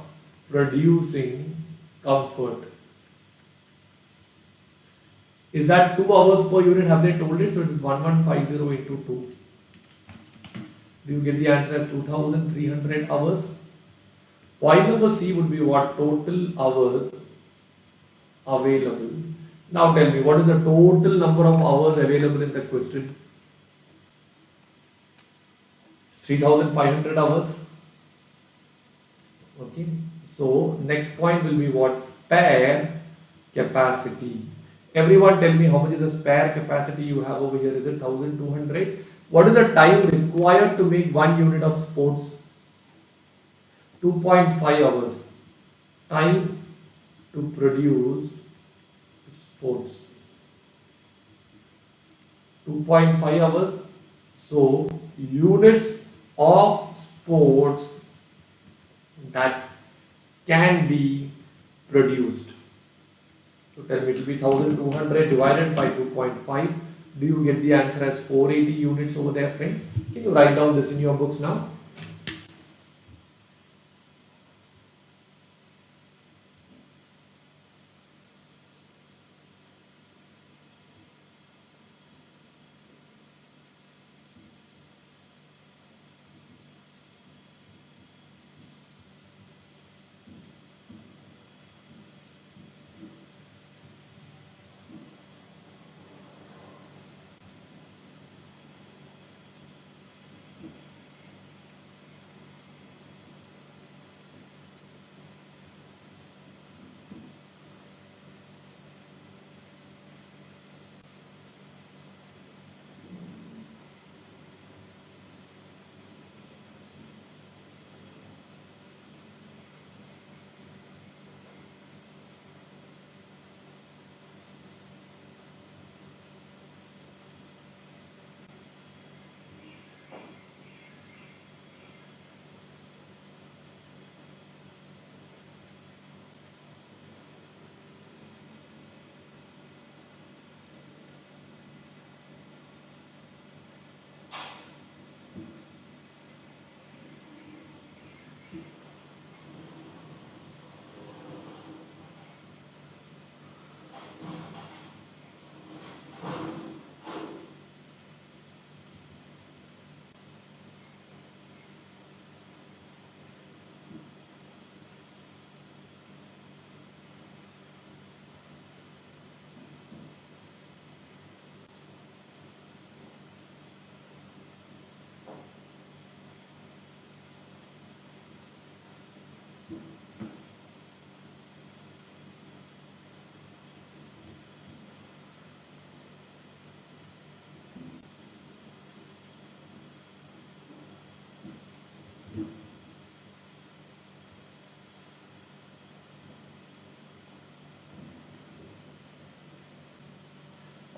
producing comfort. Is that 2 hours per unit? Have they told it? So it is 1150 into 2. Do you get the answer as 2300 hours? Point number C would be what? Total hours available. Now tell me, what is the total number of hours available in the question? 3,500 hours. Okay. So next point will be what? Spare capacity. Everyone tell me how much is the spare capacity you have over here? Is it 1200? What is the time required to make 1 unit of sports? 2.5 hours. Time to produce sports. 2.5 hours. So units of sports that can be produced. So tell me, it will be 1200 divided by 2.5. Do you get the answer as 480 units over there, friends? Can you write down this in your books now?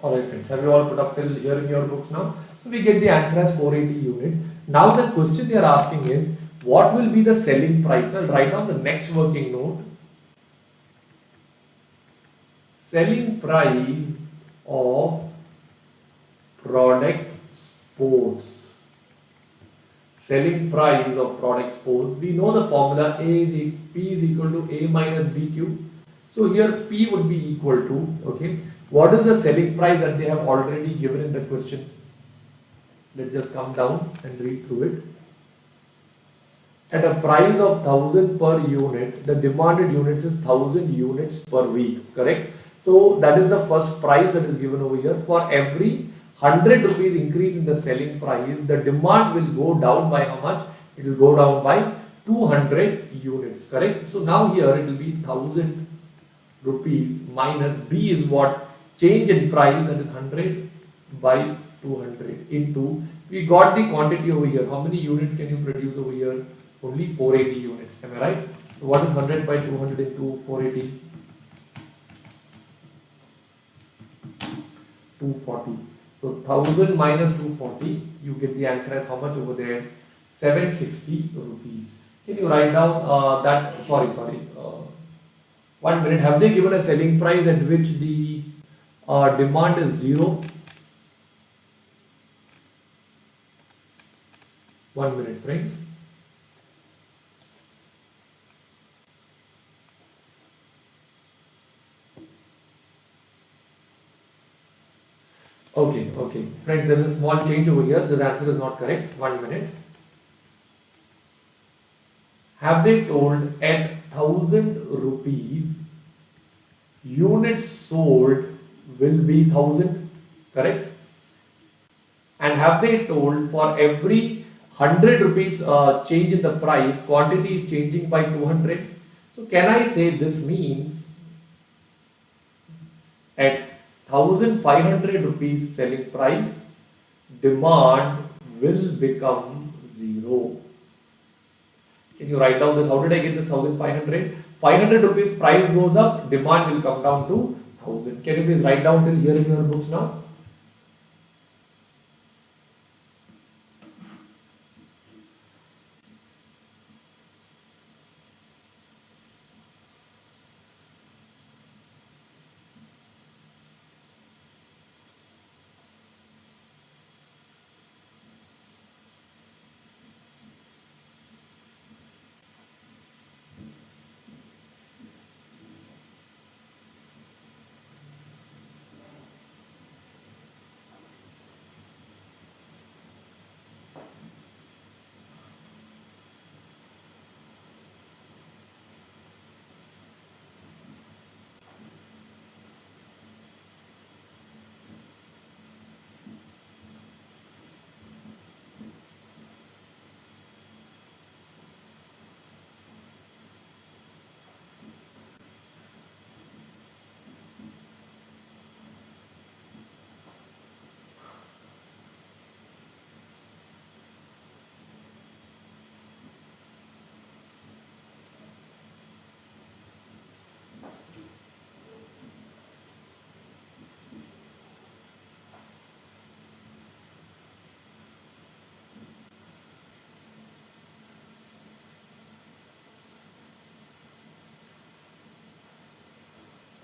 Alright friends, have you all put up till here in your books now? So we get the answer as 480 units. Now the question they are asking is, what will be the selling price? I'll write down the next working note. Selling price of product sports. Selling price of product sports. We know the formula P is equal to A minus BQ. So here P would be equal to, okay, what is the selling price that they have already given in the question? Let's just come down and read through it. At a price of 1000 per unit, the demanded units is 1000 units per week, correct? So that is the first price that is given over here. For every 100 rupees increase in the selling price, the demand will go down by how much? It will go down by 200 units, correct? So now here it will be 1000 rupees minus B is what? Change in price, that is 100 by 200 into, we got the quantity over here. How many units can you produce over here? Only 480 units. Am I right? So what is 100 by 200 into 480? 240. So 1000 minus 240, you get the answer as how much over there? 760 rupees. Can you write down that? Sorry. 1 minute. Have they given a selling price at which the demand is 0? 1 minute, friends. Okay. Friends, there is a small change over here. This answer is not correct. 1 minute. Have they told at 1000 rupees, units sold will be 1000, correct? And have they told for every 100 rupees change in the price, quantity is changing by 200? So can I say this means at 1500 rupees selling price, demand will become 0. Can you write down this? How did I get this 1500? 500 rupees price goes up, demand will come down to 1000. Can you please write down till here in your books now?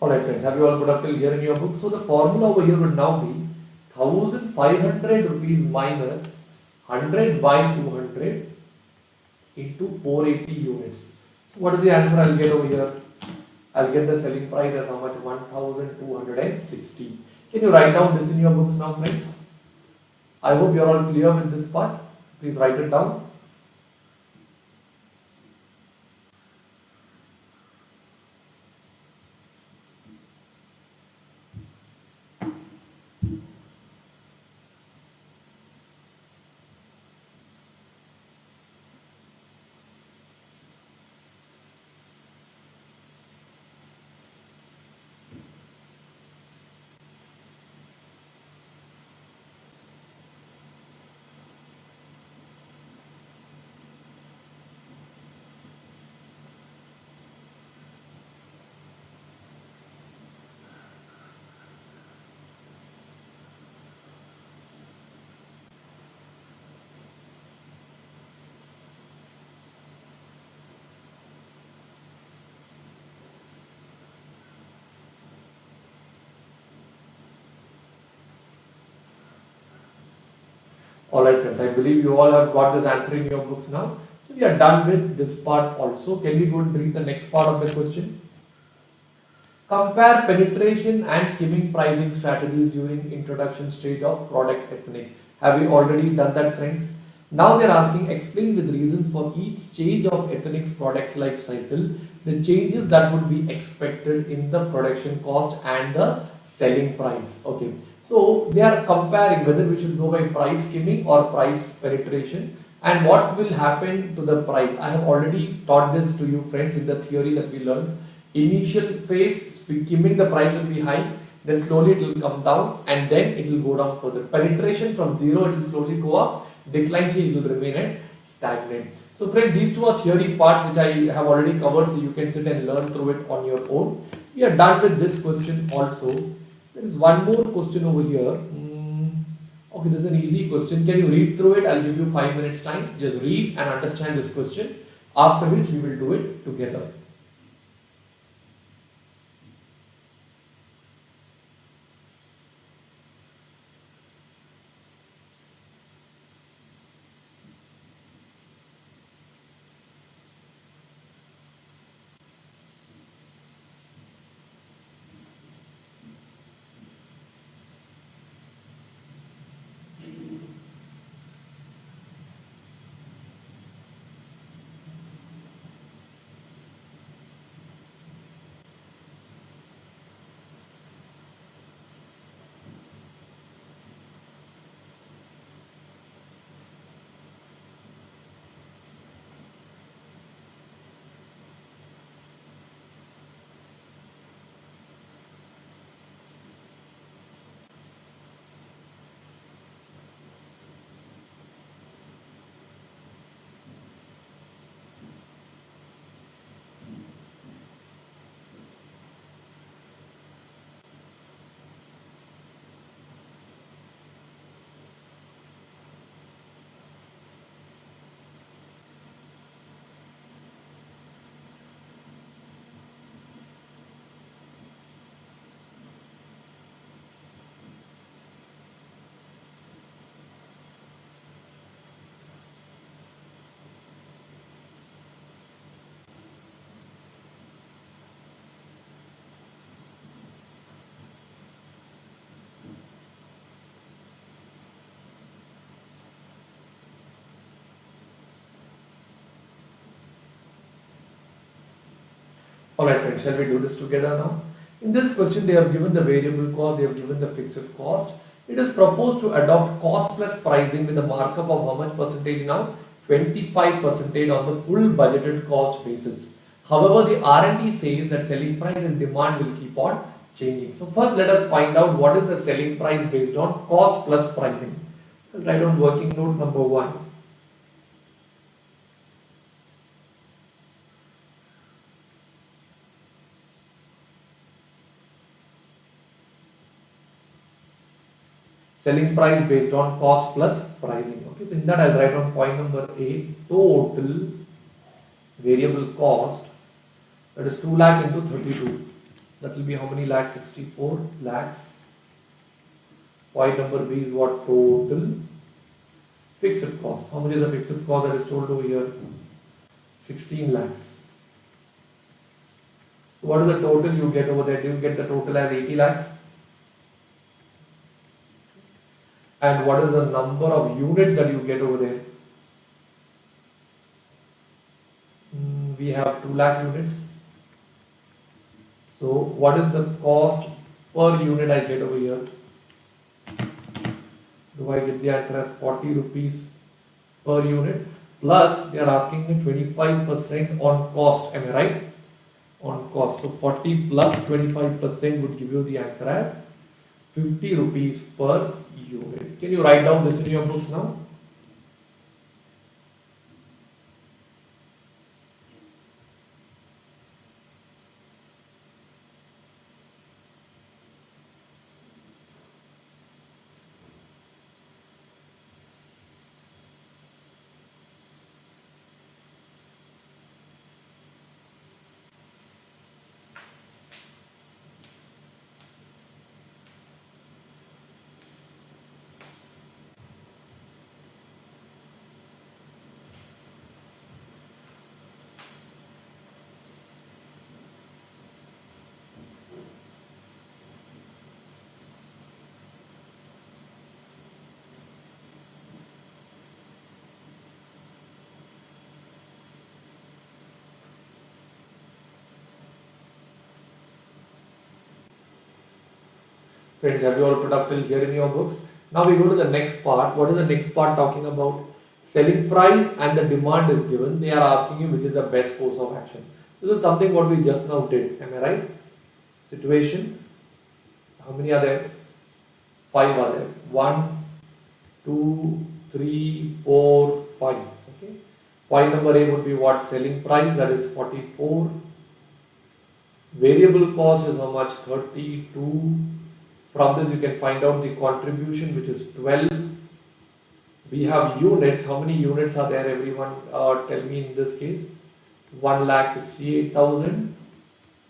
Alright friends, have you all put up till here in your book? So the formula over here would now be 1500 rupees minus 100 by 200 into 480 units. So what is the answer I'll get over here? I'll get the selling price as how much? 1260. Can you write down this in your books now, friends? I hope you're all clear with this part. Please write it down. Alright friends, I believe you all have got this answer in your books now. So we are done with this part also. Can we go and read the next part of the question? Compare penetration and skimming pricing strategies during introduction stage of product ethnic. Have we already done that friends? Now they are asking explain with reasons for each stage of ethnic's product's life cycle, the changes that would be expected in the production cost and the selling price. Okay. So they are comparing whether we should go by price skimming or price penetration and what will happen to the price. I have already taught this to you friends in the theory that we learned. Initial phase skimming the price will be high, then slowly it will come down and then it will go down further. Penetration from zero it will slowly go up, decline it will remain at stagnant. So friends, these two are theory parts which I have already covered, so you can sit and learn through it on your own. We are done with this question also. There is one more question over here. Okay, this is an easy question. Can you read through it? I'll give you 5 minutes time. Just read and understand this question. After which we will do it together. Alright friends, shall we do this together now? In this question they have given the variable cost, they have given the fixed cost. It is proposed to adopt cost plus pricing with a markup of how much percentage now? 25% on the full budgeted cost basis. However, the R&D says that selling price and demand will keep on changing. So first let us find out what is the selling price based on cost plus pricing. So write down working note number 1. Selling price based on cost plus pricing. Okay, so in that I'll write on point number 8, total variable cost, that is 2 lakh into 32. That will be how many lakhs? 64 lakhs. Point number B is what? Total fixed cost. How much is the fixed cost that is told over here? 16 lakhs. So what is the total you get over there? Do you get the total as 80 lakhs? And what is the number of units that you get over there? We have 2 lakh units. So what is the cost per unit I get over here? Do I get the answer as 40 rupees per unit? Plus they are asking me 25% on cost. Am I right? On cost. So 40 plus 25% would give you the answer as 50 rupees per unit. Can you write down this in your books now? Friends, have you all put up till here in your books? Now we go to the next part. What is the next part talking about? Selling price and the demand is given. They are asking you which is the best course of action. This is something what we just now did. Am I right? Situation. How many are there? Five are there. One, two, three, four, five. Okay. Point number A would be what? Selling price, that is 44. Variable cost is how much? 32. From this you can find out the contribution, which is 12. We have units. How many units are there, everyone? Tell me in this case. 1,68,000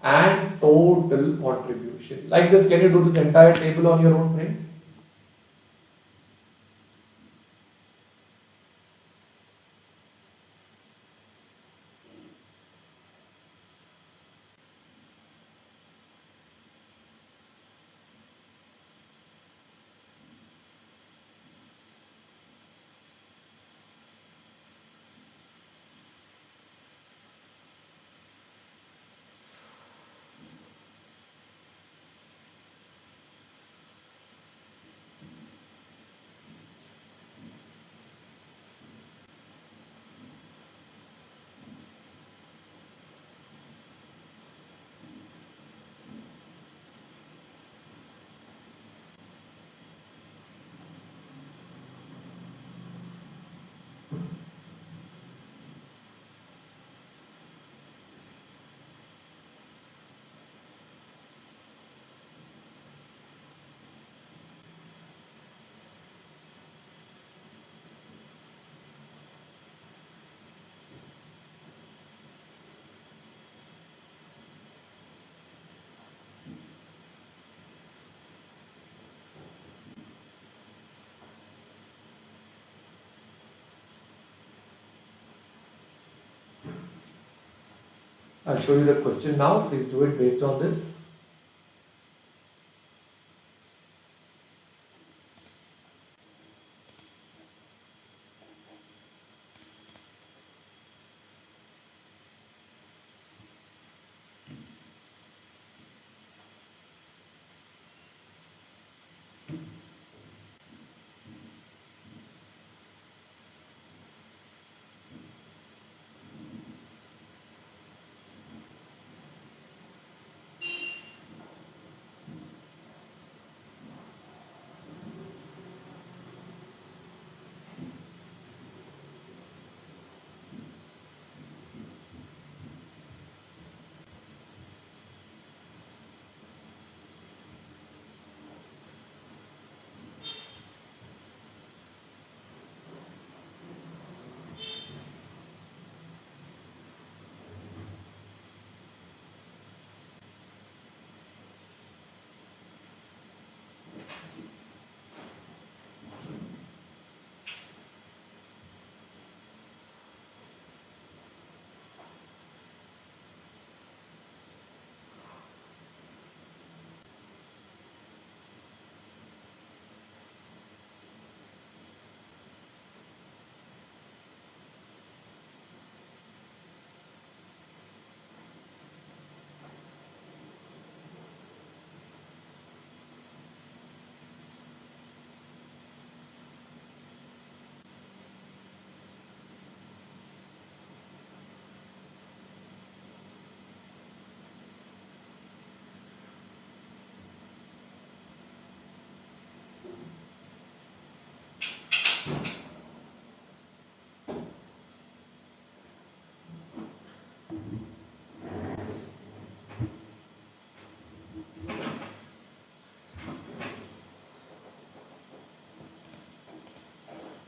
and total contribution. Like this, can you do this entire table on your own, friends? I'll show you the question now. Please do it based on this.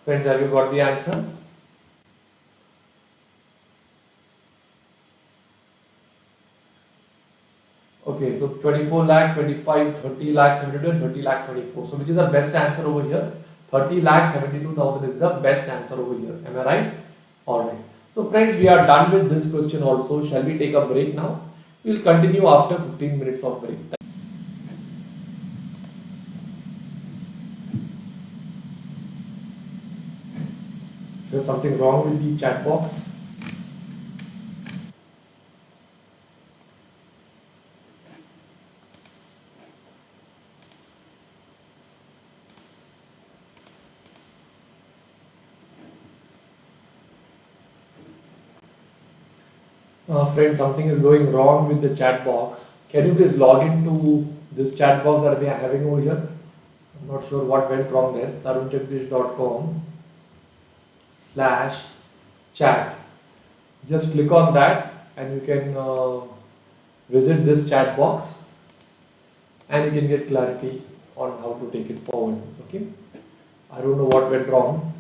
Friends, have you got the answer? Okay, so 24 lakh, 25, 30 lakh, 72 and 30 lakh 24. So which is the best answer over here? 30 lakh 72,000 is the best answer over here. Am I right? Alright. So friends, we are done with this question also. Shall we take a break now? We will continue after 15 minutes of break. Is there something wrong with the chat box? Friends, something is going wrong with the chat box. Can you please log into this chat box that we are having over here? I'm not sure what went wrong there. tarunjagdish.com/chat. Just click on that and you can visit this chat box and you can get clarity on how to take it forward. Okay. I don't know what went wrong.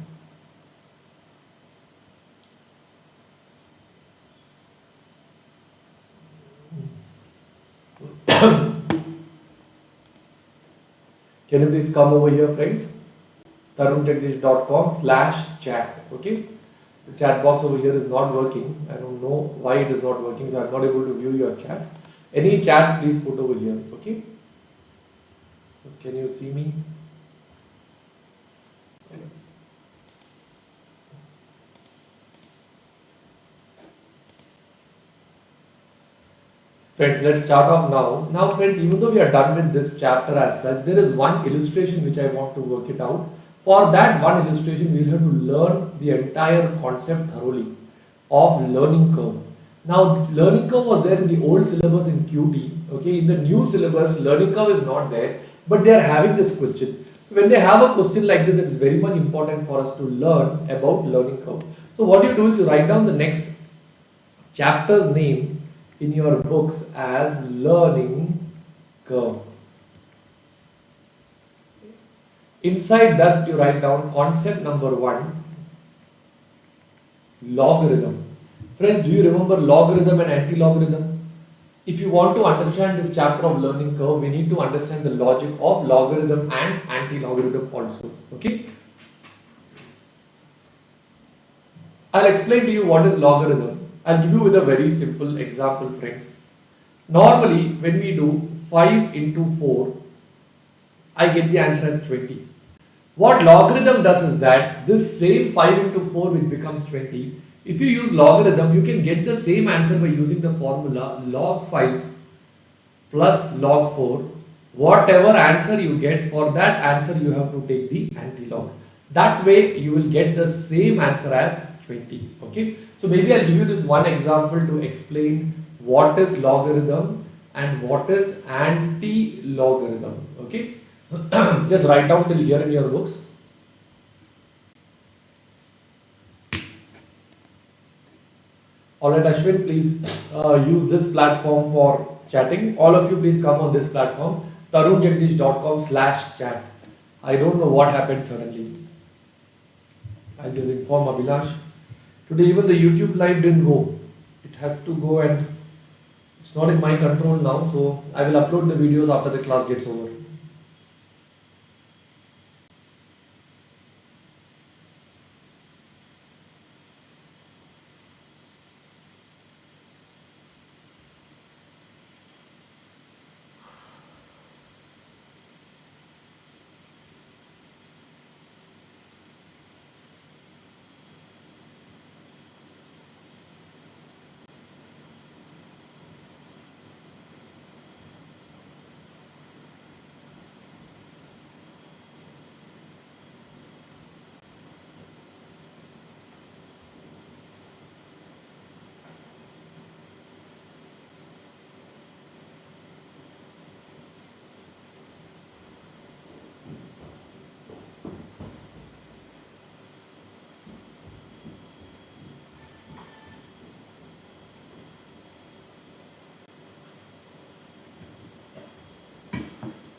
Can you please come over here, friends? tarunjagdish.com/chat. Okay. The chat box over here is not working. I don't know why it is not working, so I'm not able to view your chats. Any chats, please put over here. Okay. So can you see me? Friends, let's start off now. Now, friends, even though we are done with this chapter as such, there is one illustration which I want to work it out. For that one illustration, we'll have to learn the entire concept thoroughly of learning curve. Now, learning curve was there in the old syllabus in QT. Okay, in the new syllabus, learning curve is not there, but they are having this question. So, when they have a question like this, it is very much important for us to learn about learning curve. So, what you do is you write down the next chapter's name in your books as learning curve. Inside that you write down concept number 1, logarithm. Friends, do you remember logarithm and anti-logarithm? If you want to understand this chapter of learning curve, we need to understand the logic of logarithm and anti-logarithm also. Okay? I'll explain to you what is logarithm. I'll give you with a very simple example, friends. Normally, when we do 5 into 4, I get the answer as 20. What logarithm does is that this same 5 into 4 which becomes 20, if you use logarithm, you can get the same answer by using the formula log 5 plus log 4. Whatever answer you get, for that answer you have to take the anti-log. That way you will get the same answer as 20. Okay. So maybe I'll give you this one example to explain what is logarithm and what is anti-logarithm. Okay. Just write down till here in your books. Alright, Ashwin, please use this platform for chatting. All of you, please come on this platform, tarunjagdish.com/chat. I don't know what happened suddenly. I'll just inform Abhilash. Today, even the YouTube live didn't go. It has to go, and it's not in my control now. So I will upload the videos after the class gets over.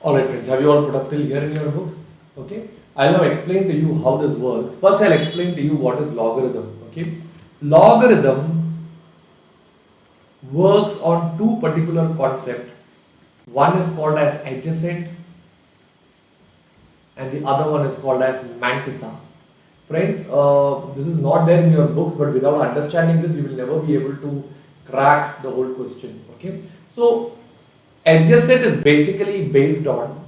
Alright, friends, have you all put up till here in your books? Okay. I'll now explain to you how this works. First, I'll explain to you what is logarithm. Okay. Logarithm works on two particular concepts. One is called as adjacent and the other one is called as mantissa. Friends, this is not there in your books, but without understanding this, you will never be able to crack the whole question. Okay. So, adjacent is basically based on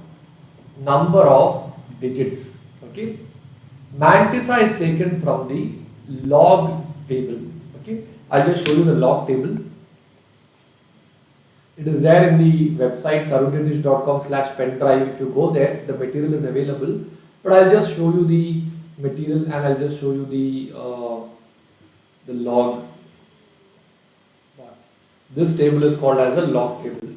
number of digits. Okay. Mantissa is taken from the log table. Okay. I'll just show you the log table. It is there in the website tarunjagdish.com/pendrive. If you go there, the material is available. But I'll just show you the material and I'll just show you the log part. This table is called as a log table.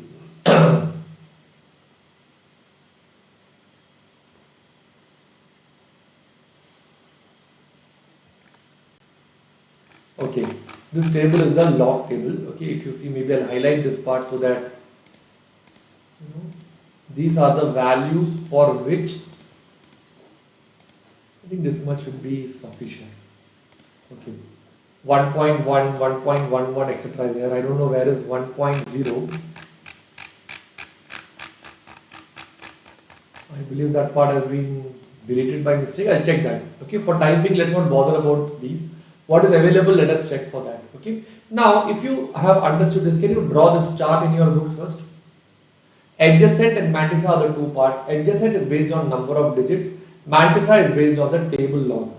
Okay, this table is the log table. Okay, if you see, maybe I'll highlight this part so that these are the values for which I think this much should be sufficient. Okay, 1.1, 1.11, etc. is here. I don't know where is 1.0. I believe that part has been deleted by mistake. I'll check that. Okay, for time being, let's not bother about these. What is available, let us check for that. Okay, now if you have understood this, can you draw this chart in your books first? Adjacent and mantissa are the two parts. Adjacent is based on number of digits. Mantissa is based on the table log.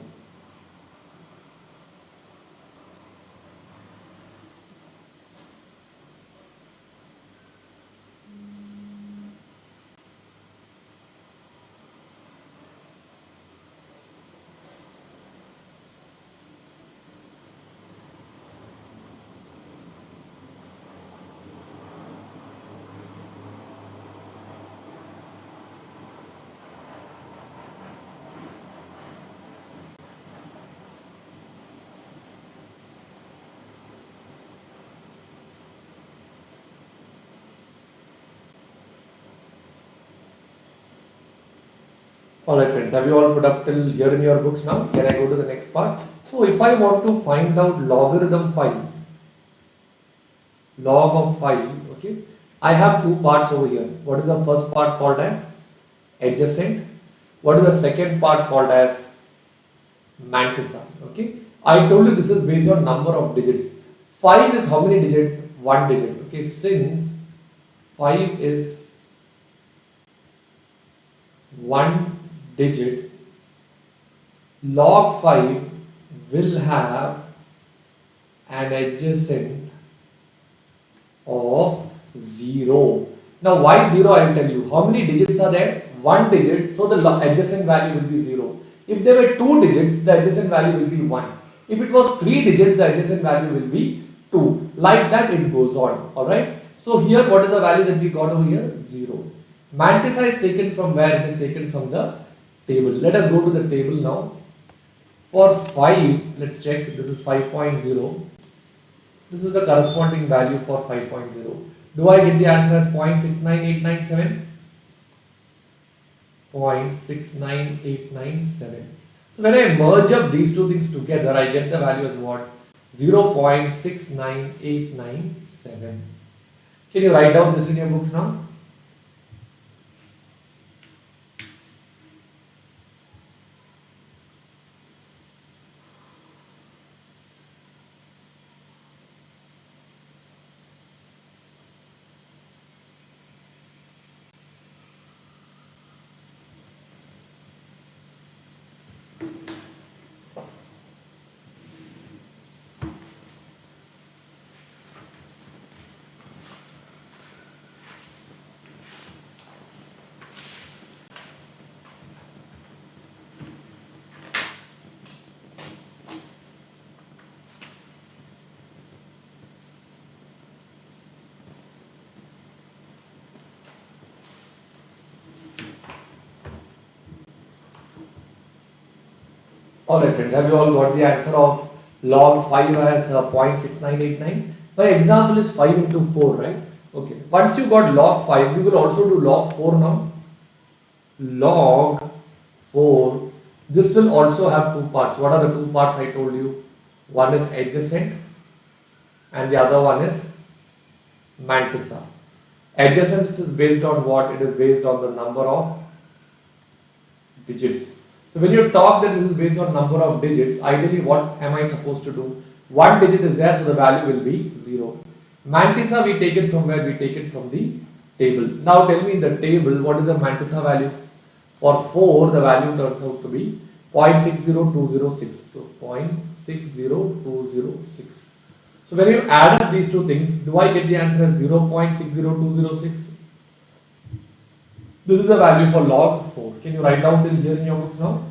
Alright friends, have you all put up till here in your books now? Can I go to the next part? So if I want to find out logarithm 5, log of 5, okay, I have two parts over here. What is the first part called as adjacent? What is the second part called as mantissa? Okay, I told you this is based on number of digits. 5 is how many digits? One digit. Okay, since 5 is one digit, log 5 will have an adjacent of 0. Now why 0? I will tell you. How many digits are there? One digit, so the adjacent value will be 0. If there were two digits, the adjacent value will be 1. If it was three digits, the adjacent value will be 2. Like that it goes on. Alright. So here what is the value that we got over here? 0. Mantissa is taken from where? It is taken from the table. Let us go to the table now. For 5, let's check. This is 5.0. This is the corresponding value for 5.0. Do I get the answer as 0.69897? 0.69897. So when I merge up these two things together, I get the value as what? 0.69897. Can you write down this in your books now? Alright friends, have you all got the answer of log 5 as 0.6989? My example is 5 into 4, right? Okay. Once you got log 5, we will also do log 4 now. Log 4. This will also have two parts. What are the two parts I told you? One is adjacent and the other one is mantissa. Adjacent is based on what? It is based on the number of digits. So when you talk that this is based on number of digits, ideally what am I supposed to do? One digit is there, so the value will be 0. Mantissa, we take it from where? We take it from the table. Now tell me in the table, what is the mantissa value? For 4, the value turns out to be 0.60206. So 0.60206. So when you add up these two things, do I get the answer as 0.60206? This is the value for log 4. Can you write down till here in your books now?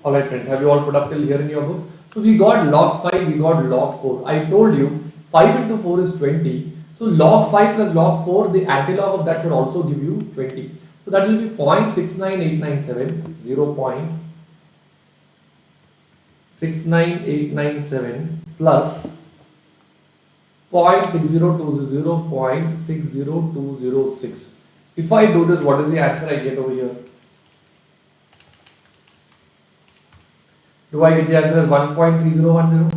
Alright friends, have you all put up till here in your books? So we got log 5, we got log 4. I told you 5 into 4 is 20. So log 5 plus log 4, the antilog of that should also give you 20. So that will be 0.69897, 0.69897 plus 0.6020, 0.60206. If I do this, what is the answer I get over here? Do I get the answer as 1.3010?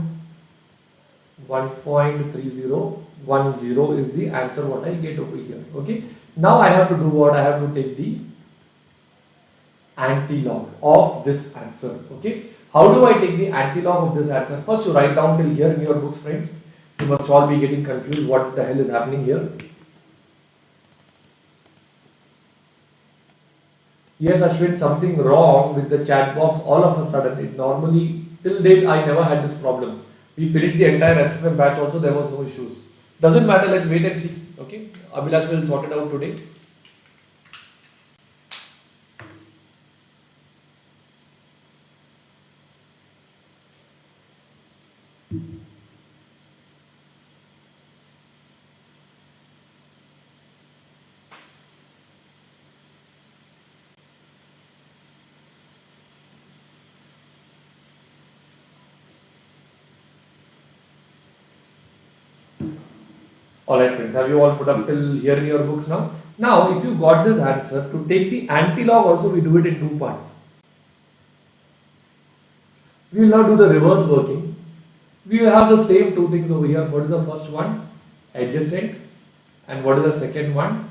1.3010 is the answer what I get over here. Okay. Now I have to do what? I have to take the antilog of this answer. Okay. How do I take the antilog of this answer? First you write down till here in your books, friends. You must all be getting confused what the hell is happening here. Yes, Ashwin, something wrong with the chat box all of a sudden. It normally, till date, I never had this problem. We finished the entire SFM batch also, there was no issues. Doesn't matter, let's wait and see. Okay, Abhilash will sort it out today. Alright friends, have you all put up till here in your books now? Now, if you got this answer, to take the antilog also we do it in two parts. We will now do the reverse working. We will have the same two things over here. What is the first one? Adjacent. And what is the second one?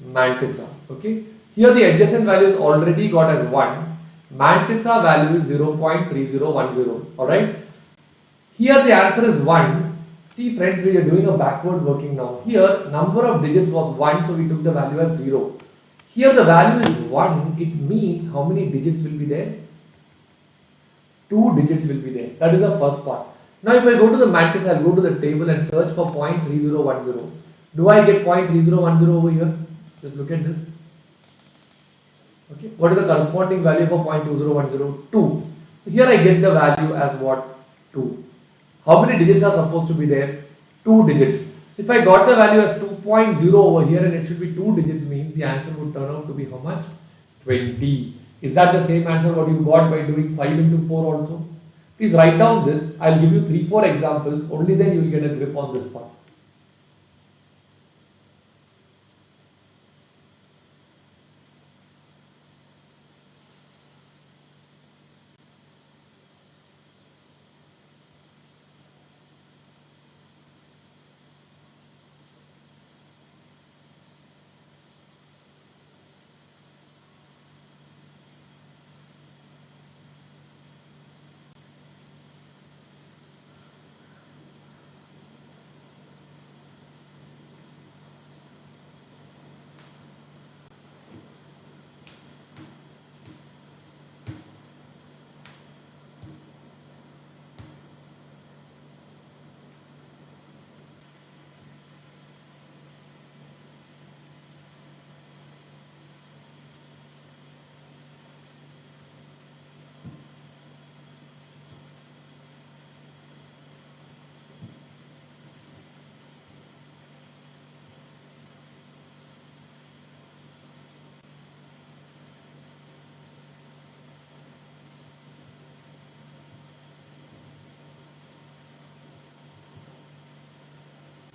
Mantissa. Okay. Here the adjacent value is already got as 1. Mantissa value is 0.3010. Alright. Here the answer is 1. See friends, we are doing a backward working now. Here number of digits was 1, so we took the value as 0. Here the value is 1, it means how many digits will be there? 2 digits will be there. That is the first part. Now if I go to the matrix, I will go to the table and search for 0.3010. Do I get 0.3010 over here? Just look at this. Okay. What is the corresponding value for 0.2010? 2. So here I get the value as what? 2. How many digits are supposed to be there? 2 digits. If I got the value as 2.0 over here and it should be 2 digits, means the answer would turn out to be how much? 20. Is that the same answer what you got by doing 5 into 4 also? Please write down this. I'll give you 3-4 examples. Only then you will get a grip on this part.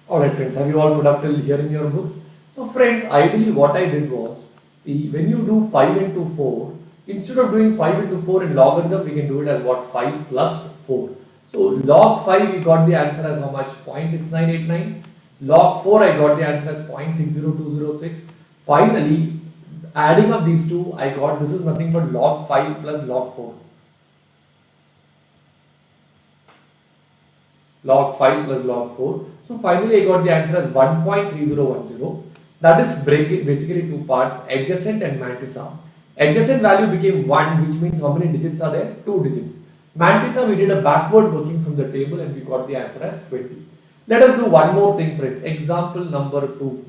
Alright friends, have you all put up till here in your books? So friends, ideally what I did was, see when you do 5 into 4, instead of doing 5 into 4 in logarithm, we can do it as what? 5 plus 4. So log 5 we got the answer as how much? 0.6989. Log 4 I got the answer as 0.60206. Finally, adding up these two, I got this is nothing but log 5 plus log 4. log 5 plus log 4. So finally I got the answer as 1.3010. That is basically two parts, adjacent and mantissa. Adjacent value became 1, which means how many digits are there? 2 digits. Mantissa, we did a backward working from the table and we got the answer as 20. Let us do one more thing, friends. Example number 2.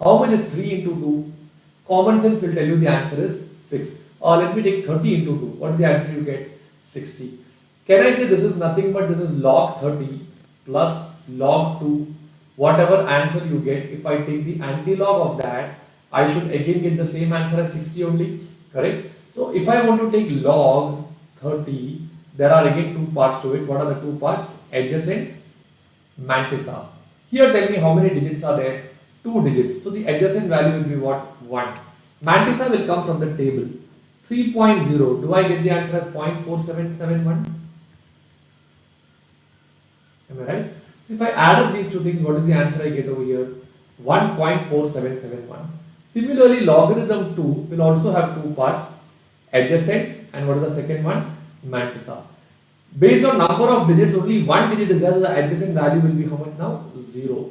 How much is 3 into 2? Common sense will tell you the answer is 6. Or let me take 30 into 2. What is the answer you get? 60. Can I say this is nothing but this is log 30 plus log 2? Whatever answer you get, if I take the anti-log of that, I should again get the same answer as 60 only. Correct? So if I want to take log 30, there are again two parts to it. What are the two parts? Adjacent, mantissa. Here tell me how many digits are there? 2 digits. So the adjacent value will be what? 1. Mantissa will come from the table. 3.0. Do I get the answer as 0.4771? Am I right? So if I add up these two things, what is the answer I get over here? 1.4771. Similarly, logarithm 2 will also have two parts, adjacent and what is the second one? Mantissa. Based on number of digits, only one digit is there, so the adjacent value will be how much now? 0.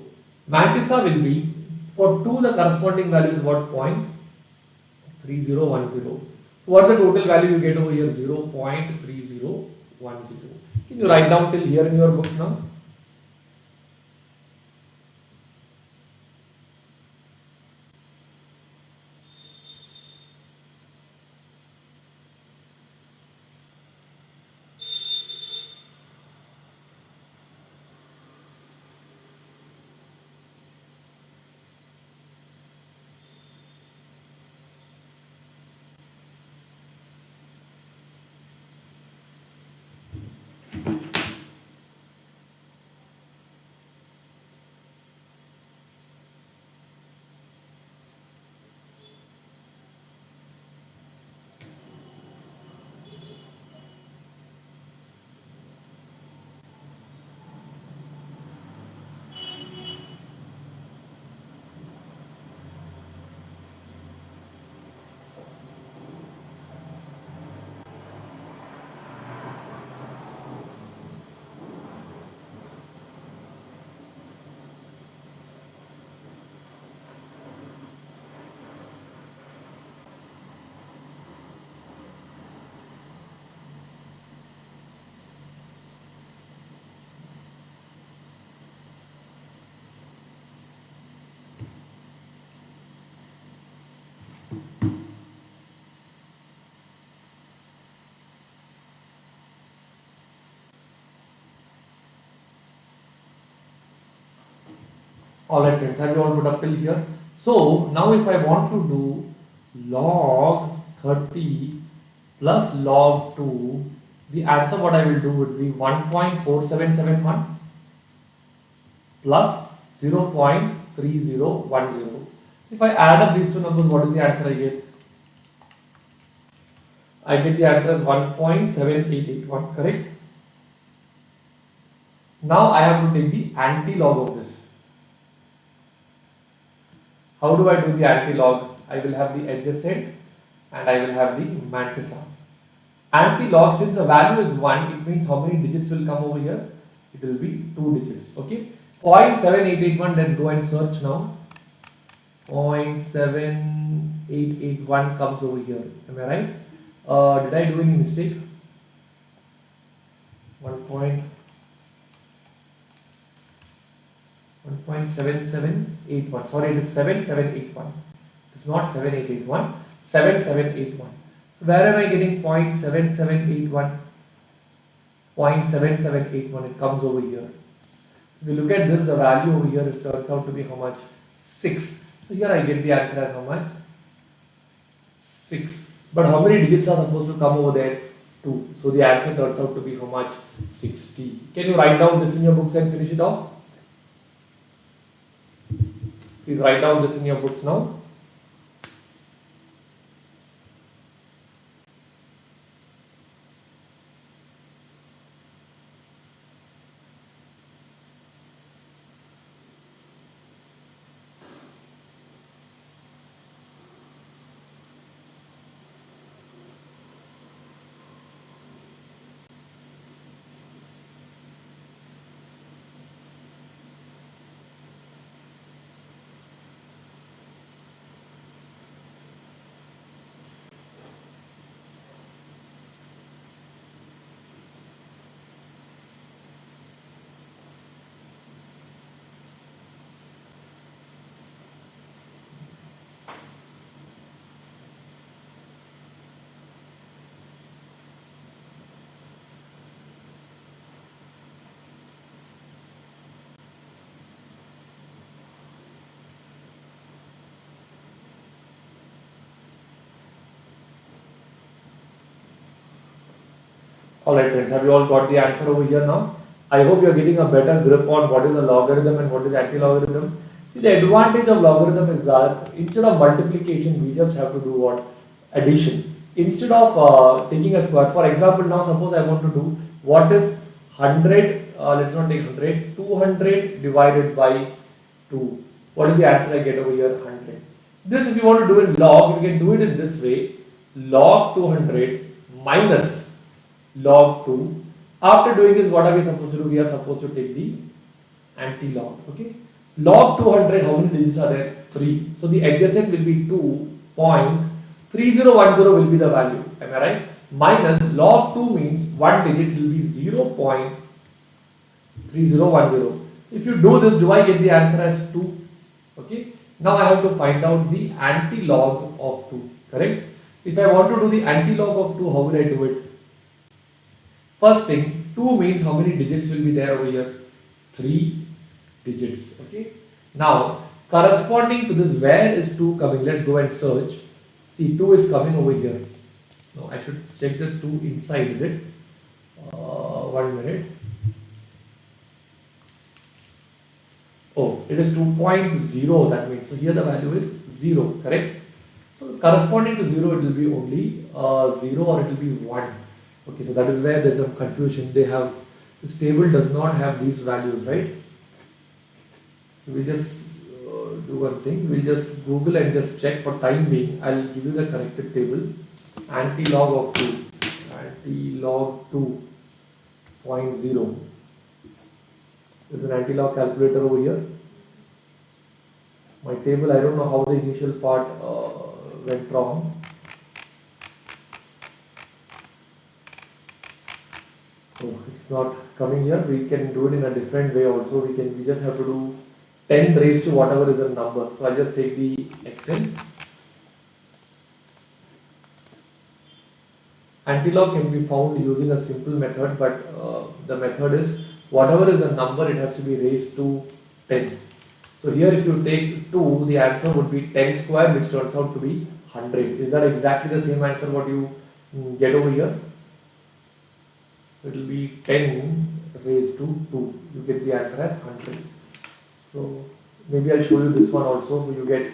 Mantissa will be, for 2 the corresponding value is what? 0.3010. So what is the total value you get over here? 0.3010. Can you write down till here in your books now? Alright friends, have you all put up till here? So now if I want to do log 30 plus log 2, the answer what I will do would be 1.4771 plus 0.3010. If I add up these two numbers, what is the answer I get? I get the answer as 1.7881, correct? Now I have to take the anti-log of this. How do I do the anti-log? I will have the adjacent and I will have the mantissa. Anti-log, since the value is 1, it means how many digits will come over here? It will be 2 digits. Okay. 0.7881, let's go and search now. 0.7881 comes over here. Am I right? Did I do any mistake? 1.7781. Sorry, it is 7781. It's not 7881. 7781. So where am I getting 0.7781? 0.7781. It comes over here. So if you look at this, the value over here it turns out to be how much? 6. So here I get the answer as how much? 6. But how many digits are supposed to come over there? 2. So the answer turns out to be how much? 60. Can you write down this in your books and finish it off? Please write down this in your books now. Alright friends, have you all got the answer over here now? I hope you are getting a better grip on what is a logarithm and what is anti-logarithm. See, the advantage of logarithm is that instead of multiplication, we just have to do what? Addition. Instead of taking a square, for example, now suppose I want to do what is 100, let's not take 100, 200 divided by 2. What is the answer I get over here? 100. This, if you want to do in log, you can do it in this way: log 200 minus log 2. After doing this, what are we supposed to do? We are supposed to take the anti-log. Okay. Log 200, how many digits are there? 3. So the adjacent will be 2.3010 will be the value. Am I right? Minus log 2 means one digit will be 0.3010. If you do this, do I get the answer as 2? Okay. Now I have to find out the anti-log of 2. Correct? If I want to do the anti-log of 2, how will I do it? First thing, 2 means how many digits will be there over here? 3 digits. Okay. Now, corresponding to this, where is 2 coming? Let's go and search. See, 2 is coming over here. No, I should check the 2 inside, is it? 1 minute. Oh, it is 2.0, that means. So here the value is 0, correct? So corresponding to 0, it will be only 0 or it will be 1. Okay, so that is where there is some confusion. This table does not have these values, right? So we just do one thing. We'll just Google and just check for time being. I'll give you the corrected table. Anti-log of 2. Anti-log 2.0. There's an anti-log calculator over here. My table, I don't know how the initial part went wrong. Oh, it's not coming here. We can do it in a different way also. We just have to do 10 raised to whatever is a number. So I just take the Excel. Anti-log can be found using a simple method, but the method is whatever is a number, it has to be raised to 10. So here if you take 2, the answer would be 10 square, which turns out to be 100. Is that exactly the same answer what you get over here? It will be 10 raised to 2. You get the answer as 100. So maybe I'll show you this one also. So you get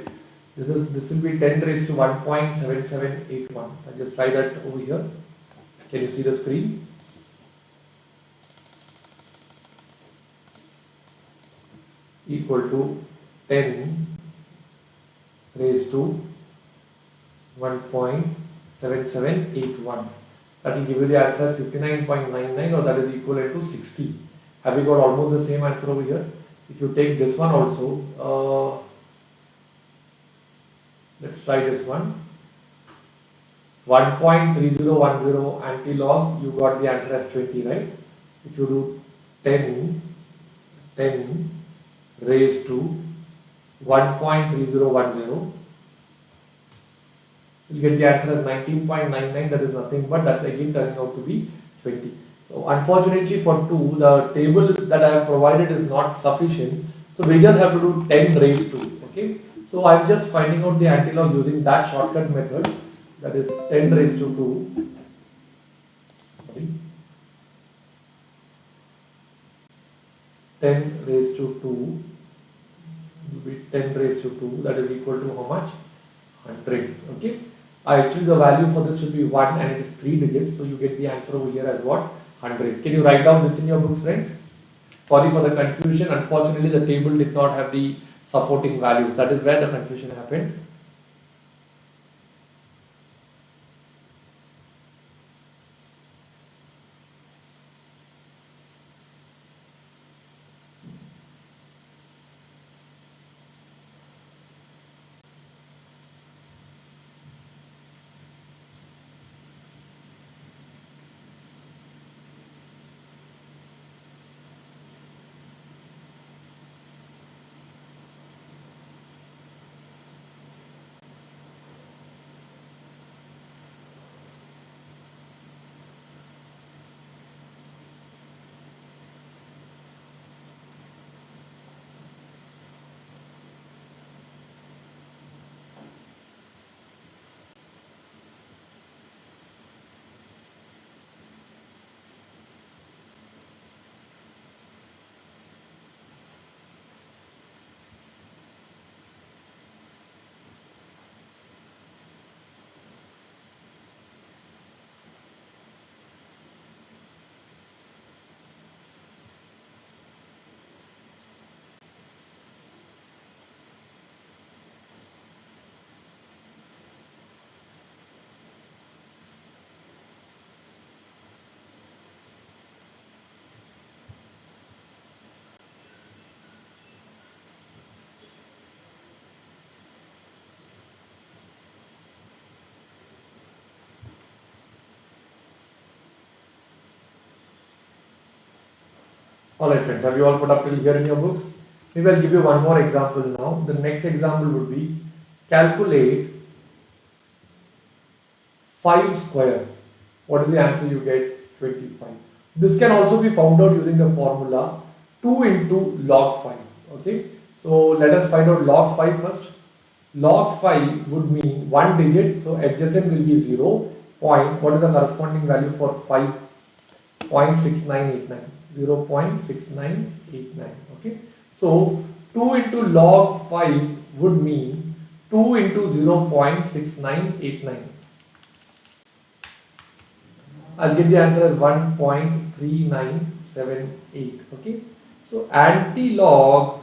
this will be 10 raised to 1.7781. I'll just try that over here. Can you see the screen? Equal to 10 raised to 1.7781. That will give you the answer as 59.99, or that is equivalent to 60. Have we got almost the same answer over here? If you take this one also, let's try this one. 1.3010 anti-log, you got the answer as 20, right? If you do 10 raised to 1.3010, you get the answer as 19.99. That is nothing but that's again turning out to be 20. So unfortunately for 2, the table that I have provided is not sufficient. So we just have to do 10 raised to. Okay. So I'm just finding out the anti-log using that shortcut method. That is 10 raised to 2. Sorry. 10 raised to 2 will be 10 raised to 2. That is equal to how much? 100. Okay. Actually, the value for this should be 1 and it is 3 digits. So you get the answer over here as what? 100. Can you write down this in your books, friends? Sorry for the confusion. Unfortunately, the table did not have the supporting values. That is where the confusion happened. Alright friends, have you all put up till here in your books? Maybe I'll give you one more example now. The next example would be calculate 5 square. What is the answer you get? 25. This can also be found out using the formula 2 into log 5. Okay, so let us find out log 5 first. Log 5 would mean one digit, so adjacent will be 0. Point, what is the corresponding value for 5? 0.6989. 0.6989. Okay, so 2 into log 5 would mean 2 into 0.6989. I'll get the answer as 1.3978. Okay, so anti-log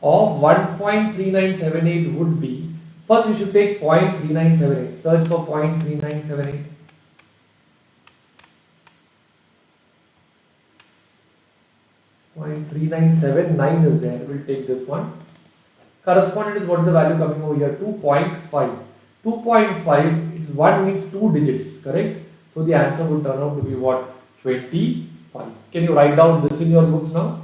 of 1.3978 would be, first we should take 0.3978. Search for 0.3978. 0.3979 is there. We'll take this one. Correspondent is, what is the value coming over here? 2.5. 2.5, it's 1 means 2 digits, correct? So the answer would turn out to be what? 25. Can you write down this in your books now?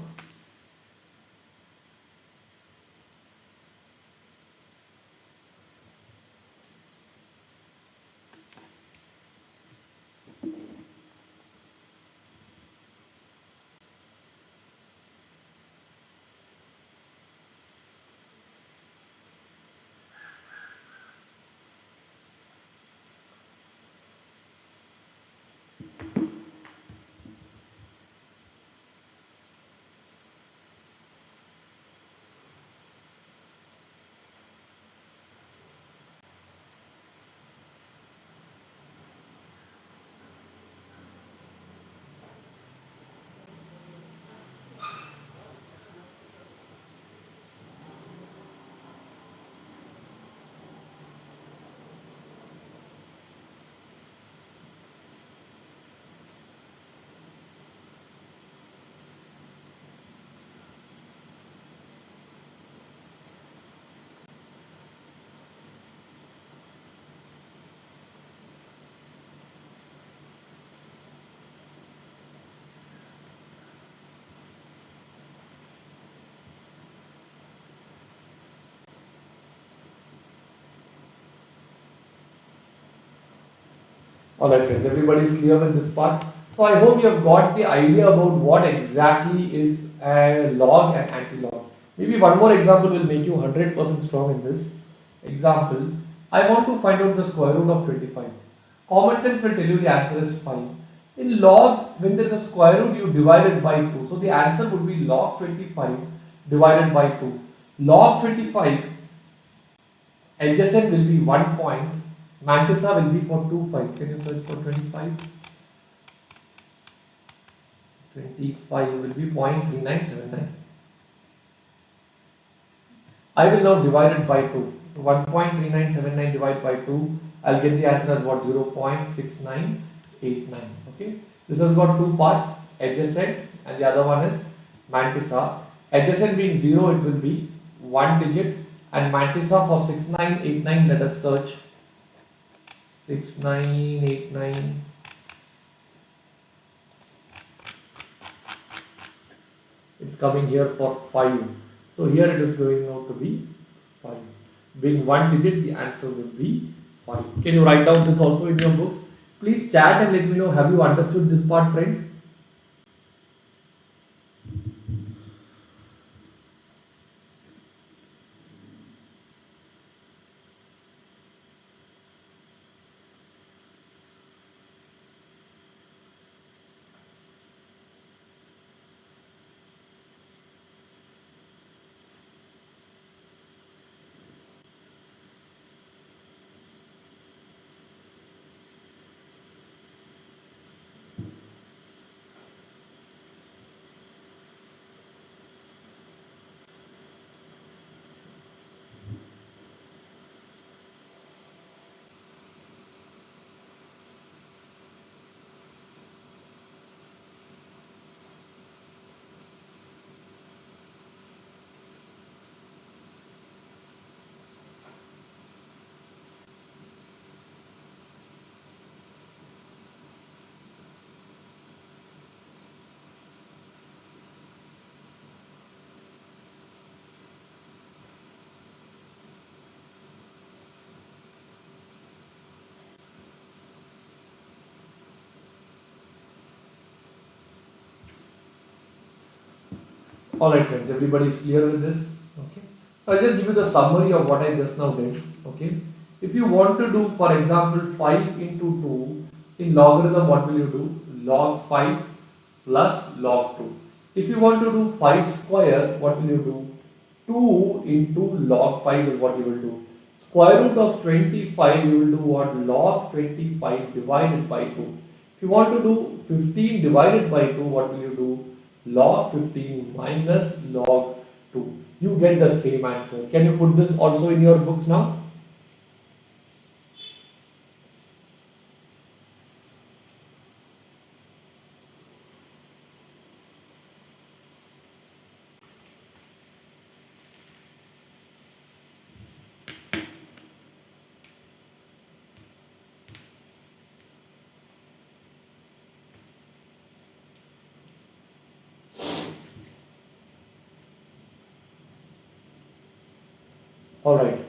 Alright friends, everybody is clear with this part. So I hope you have got the idea about what exactly is a log and anti-log. Maybe one more example will make you 100% strong in this. Example, I want to find out the square root of 25. Common sense will tell you the answer is 5. In log, when there is a square root, you divide it by 2. So the answer would be log 25 divided by 2. Log 25, adjacent will be 1 point. Mantissa will be for 25. Can you search for 25? 25 will be 0.3979. I will now divide it by 2. 1.3979 divided by 2. I'll get the answer as what? 0.6989. Okay. This has got two parts, adjacent and the other one is mantissa. Adjacent being 0, it will be 1 digit, and mantissa for 6989, let us search. 6989. It's coming here for 5. So here it is going out to be 5. Being 1 digit, the answer will be 5. Can you write down this also in your books? Please chat and let me know, have you understood this part, friends? Alright friends, everybody is clear with this? Okay. So I'll just give you the summary of what I just now did. Okay. If you want to do, for example, 5 into 2 in logarithm, what will you do? Log 5 plus log 2. If you want to do 5 square, what will you do? 2 into log 5 is what you will do. Square root of 25, you will do what? Log 25 divided by 2. If you want to do 15 divided by 2, what will you do? Log 15 minus log 2. You get the same answer. Can you put this also in your books now? Alright.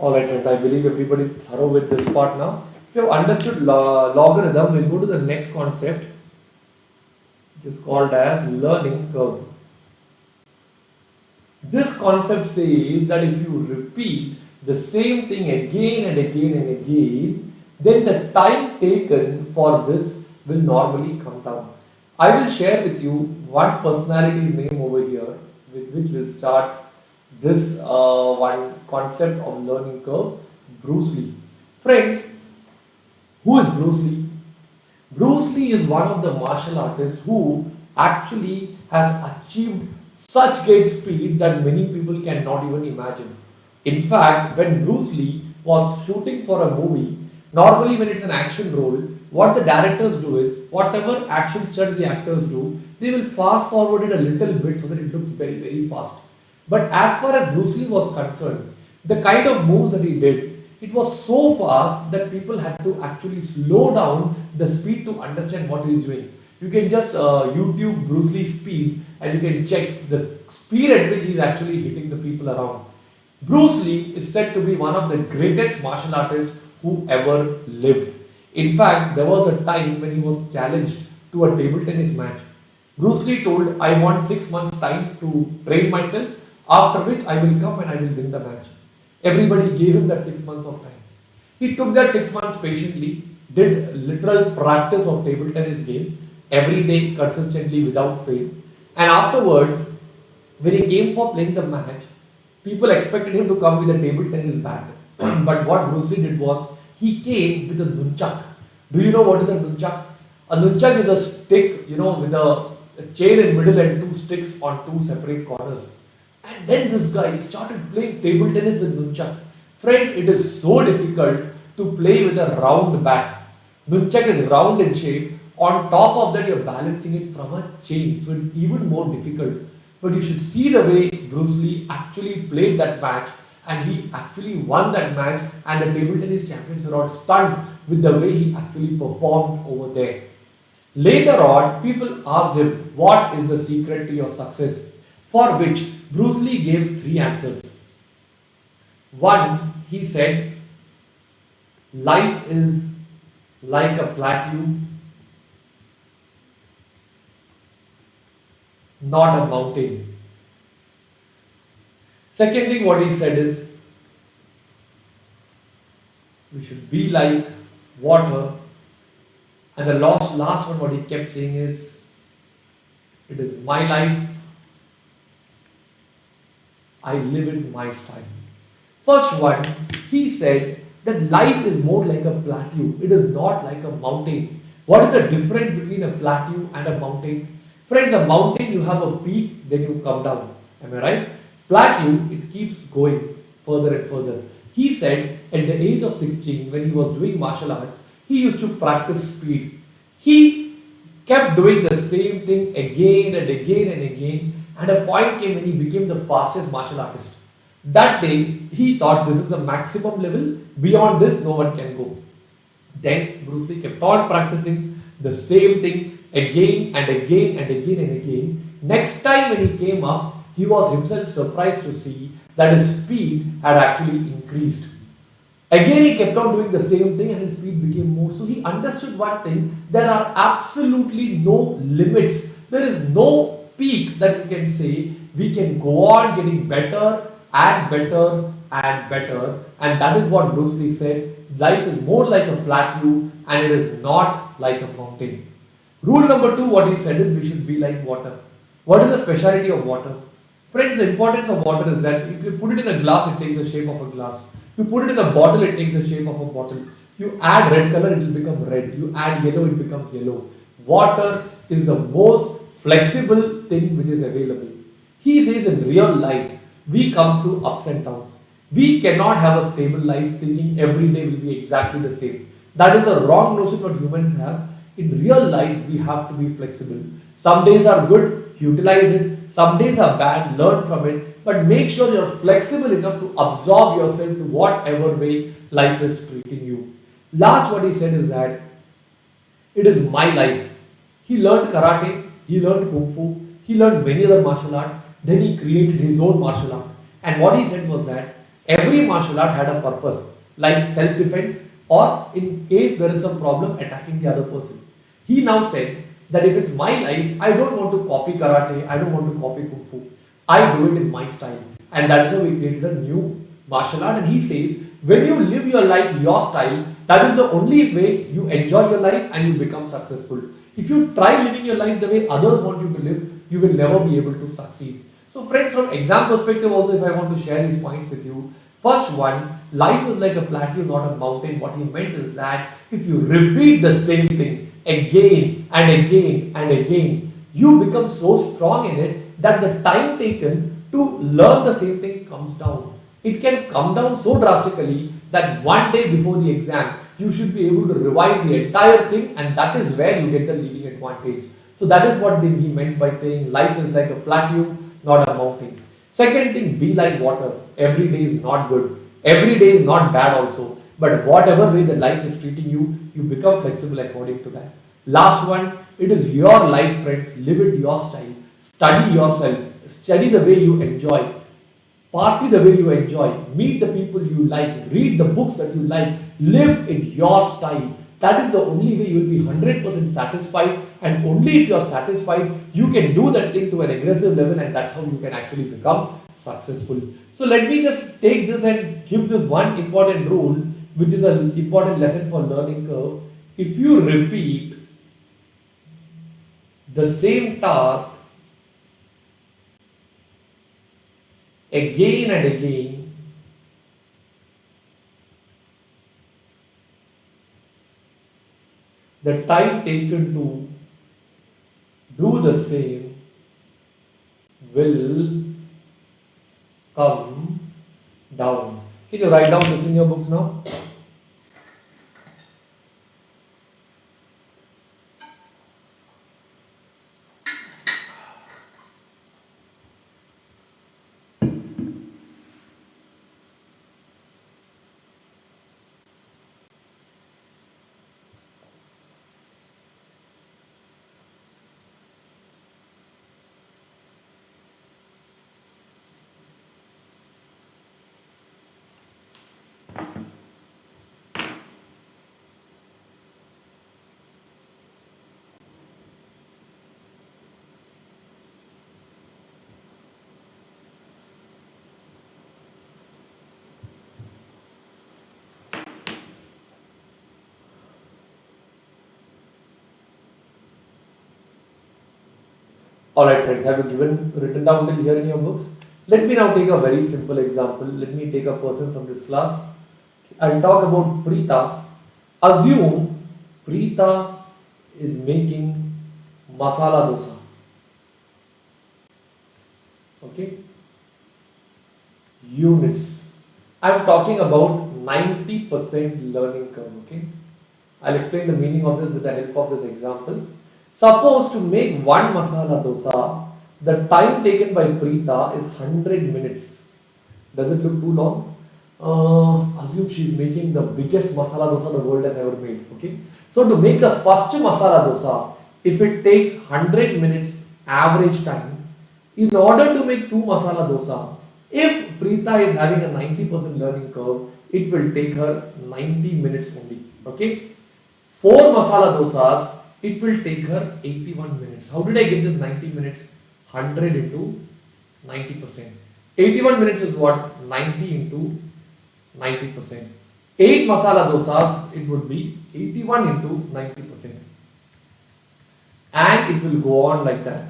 Alright friends, I believe everybody is thorough with this part now. If you have understood logarithm, we'll go to the next concept, which is called as learning curve. This concept says that if you repeat the same thing again and again and again, then the time taken for this will normally come down. I will share with you one personality's name over here, with which we'll start this one concept of learning curve, Bruce Lee. Friends, who is Bruce Lee? Bruce Lee is one of the martial artists who actually has achieved such great speed that many people cannot even imagine. In fact, when Bruce Lee was shooting for a movie, normally when it's an action role, what the directors do is whatever action stunts the actors do, they will fast forward it a little bit so that it looks very, very fast. But as far as Bruce Lee was concerned, the kind of moves that he did, it was so fast that people had to actually slow down the speed to understand what he is doing. You can just YouTube Bruce Lee speed and you can check the speed at which he is actually hitting the people around. Bruce Lee is said to be one of the greatest martial artists who ever lived. In fact, there was a time when he was challenged to a table tennis match. Bruce Lee told, I want 6 months time to train myself, after which I will come and I will win the match. Everybody gave him that 6 months of time. He took that 6 months patiently, did literal practice of table tennis game every day consistently without fail. And afterwards, when he came for playing the match, people expected him to come with a table tennis bat. But what Bruce Lee did was, he came with a nunchak. Do you know what is a nunchak? A nunchak is a stick, with a chain in middle and two sticks on two separate corners. And then this guy started playing table tennis with nunchak. Friends, it is so difficult to play with a round bat. Nunchak is round in shape. On top of that, you're balancing it from a chain. So it's even more difficult. But you should see the way Bruce Lee actually played that match, and he actually won that match, and the table tennis champions were all stunned with the way he actually performed over there. Later on, people asked him, what is the secret to your success? For which Bruce Lee gave 3 answers. One, he said, life is like a plateau, not a mountain. Second thing what he said is, we should be like water, and the last one what he kept saying is, it is my life, I live in my style. First one, he said that life is more like a plateau. It is not like a mountain. What is the difference between a plateau and a mountain? Friends, a mountain you have a peak, then you come down. Am I right? Plateau, it keeps going further and further. He said at the age of 16, when he was doing martial arts, he used to practice speed. He kept doing the same thing again and again and again, and a point came when he became the fastest martial artist. That day, he thought this is the maximum level, beyond this, no one can go. Then Bruce Lee kept on practicing the same thing again and again and again and again. Next time when he came up, he was himself surprised to see that his speed had actually increased. Again, he kept on doing the same thing and his speed became more. So he understood one thing, there are absolutely no limits. There is no peak that you can say we can go on getting better and better and better. And that is what Bruce Lee said. Life is more like a plateau and it is not like a mountain. Rule number two, what he said is we should be like water. What is the speciality of water? Friends, the importance of water is that if you put it in a glass, it takes the shape of a glass. You put it in a bottle, it takes the shape of a bottle. You add red color, it will become red. You add yellow, it becomes yellow. Water is the most flexible thing which is available. He says in real life, we come through ups and downs. We cannot have a stable life thinking every day will be exactly the same. That is a wrong notion what humans have. In real life, we have to be flexible. Some days are good, utilize it. Some days are bad, learn from it. But make sure you're flexible enough to absorb yourself to whatever way life is treating you. Last, what he said is that it is my life. He learned karate, he learned kung fu, he learned many other martial arts, then he created his own martial art. And what he said was that every martial art had a purpose, like self defense, or in case there is some problem, attacking the other person. He now said that if it's my life, I don't want to copy karate, I don't want to copy kung fu. I do it in my style. And that's how we created a new martial art. And he says, when you live your life your style, that is the only way you enjoy your life and you become successful. If you try living your life the way others want you to live, you will never be able to succeed. So friends, from exam perspective also, if I want to share these points with you, first one, life is like a plateau, not a mountain. What he meant is that if you repeat the same thing again and again and again, you become so strong in it that the time taken to learn the same thing comes down. It can come down so drastically that one day before the exam, you should be able to revise the entire thing, and that is where you get the leading advantage. So that is what he meant by saying life is like a plateau, not a mountain. Second thing, be like water. Every day is not good. Every day is not bad also. But whatever way the life is treating you, you become flexible according to that. Last one, it is your life, friends. Live it your style. Study yourself. Study the way you enjoy. Party the way you enjoy. Meet the people you like. Read the books that you like. Live in your style. That is the only way you will be 100% satisfied. And only if you are satisfied, you can do that thing to an aggressive level, and that's how you can actually become successful. So let me just take this and give this one important rule, which is an important lesson for learning curve. If you repeat the same task again and again, the time taken to do the same will come down. Can you write down this in your books now? Alright friends, have you written down till here in your books? Let me now take a very simple example. Let me take a person from this class. I'll talk about Preeta. Assume Preeta is making masala dosa. Okay? Units. I'm talking about 90% learning curve. Okay? I'll explain the meaning of this with the help of this example. Suppose to make one masala dosa, the time taken by Preeta is 100 minutes. Does it look too long? Assume she's making the biggest masala dosa the world has ever made. Okay. So to make the first masala dosa, if it takes 100 minutes average time, in order to make two masala dosa, if Preeta is having a 90% learning curve, it will take her 90 minutes only. Okay. Four masala dosas, it will take her 81 minutes. How did I get this 90 minutes? 100 into 90%. 81 minutes is what? 90 into 90%. 8 masala dosas, it would be 81 into 90%. And it will go on like that.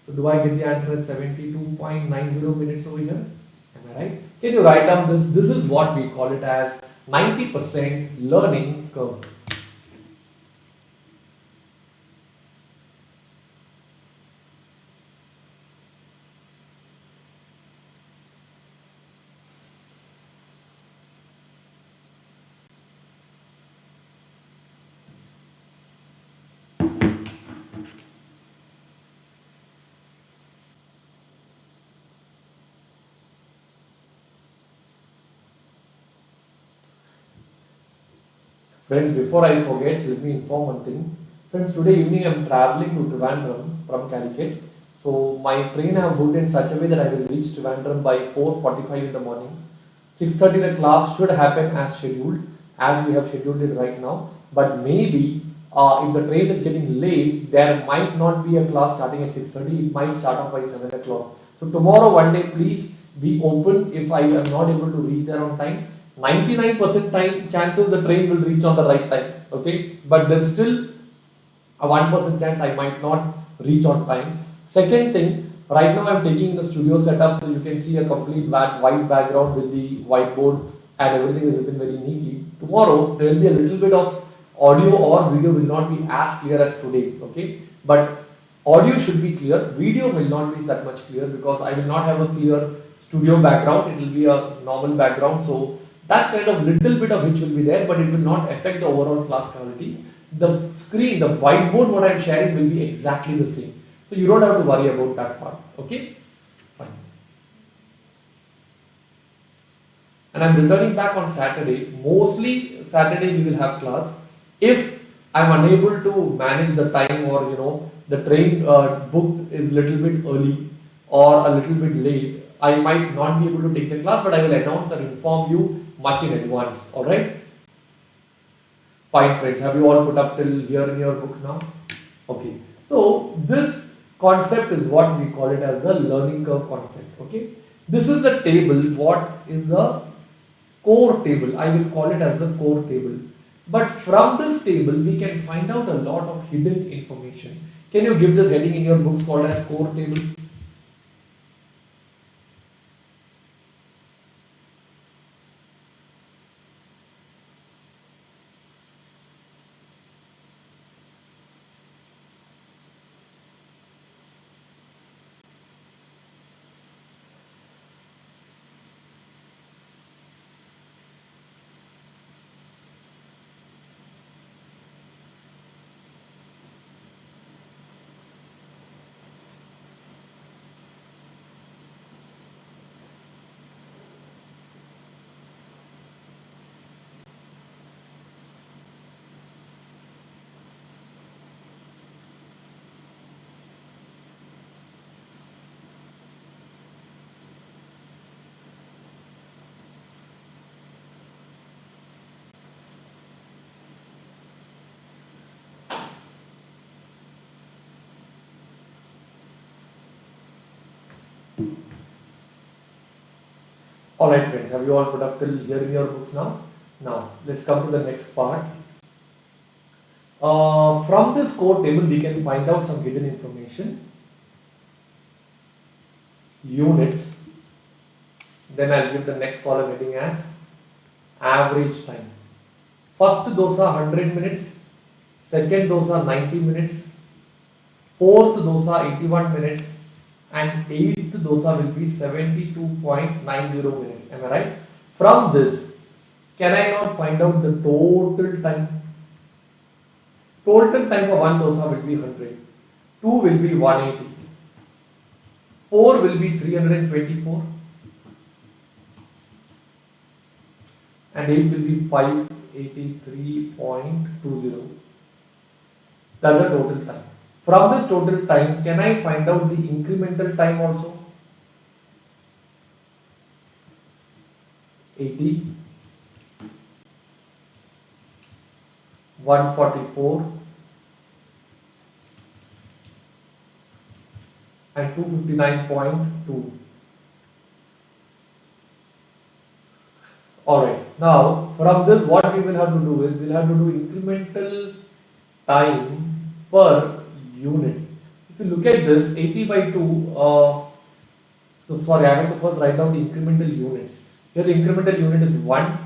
So do I get the answer as 72.90 minutes over here? Am I right? Can you write down this? This is what we call it as 90% learning curve. Friends, before I forget, let me inform one thing. Friends, today evening I am traveling to Trivandrum from Calicut. So my train I have booked in such a way that I will reach Trivandrum by 4:45 in the morning. 6:30 the class should happen as scheduled, as we have scheduled it right now. But maybe if the train is getting late, there might not be a class starting at 6:30. It might start off by 7 o'clock. So tomorrow one day, please be open if I am not able to reach there on time. 99% time chances the train will reach on the right time. Okay, but there's still a 1% chance I might not reach on time. Second thing, right now I'm taking the studio setup, so you can see a complete white background with the whiteboard and everything is written very neatly. Tomorrow there will be a little bit of audio or video will not be as clear as today. Okay, but audio should be clear, video will not be that much clear because I will not have a clear studio background, it will be a normal background. So that kind of little bit of which will be there, but it will not affect the overall class quality. The screen, the whiteboard, what I am sharing will be exactly the same. So you don't have to worry about that part. Okay? Fine. And I'm returning back on Saturday. Mostly Saturday we will have class. If I'm unable to manage the time or the train booked is little bit early or a little bit late, I might not be able to take the class, but I will announce and inform you much in advance. Alright? Fine friends, have you all put up till here in your books now? Okay. So this concept is what we call it as the learning curve concept. Okay. This is the table. What is the core table? I will call it as the core table. But from this table, we can find out a lot of hidden information. Can you give this heading in your books called as core table? Alright friends, have you all put up till here in your books now? Now, let's come to the next part. From this core table, we can find out some hidden information. units, then I'll give the next column heading as average time. First dosa 100 minutes, second dosa 90 minutes, fourth dosa 81 minutes, and eighth dosa will be 72.90 minutes. Am I right? From this, can I not find out the total time? Total time for one dosa will be 100, two will be 180, four will be 324, and eight will be 583.20. That's the total time. From this total time, can I find out the incremental time also? 80, 144, and 259.2. Alright, now from this what we will have to do is, we'll have to do incremental time per unit. If you look at this, 80 by 2, so sorry, I have to first write down the incremental units. Here the incremental unit is 1,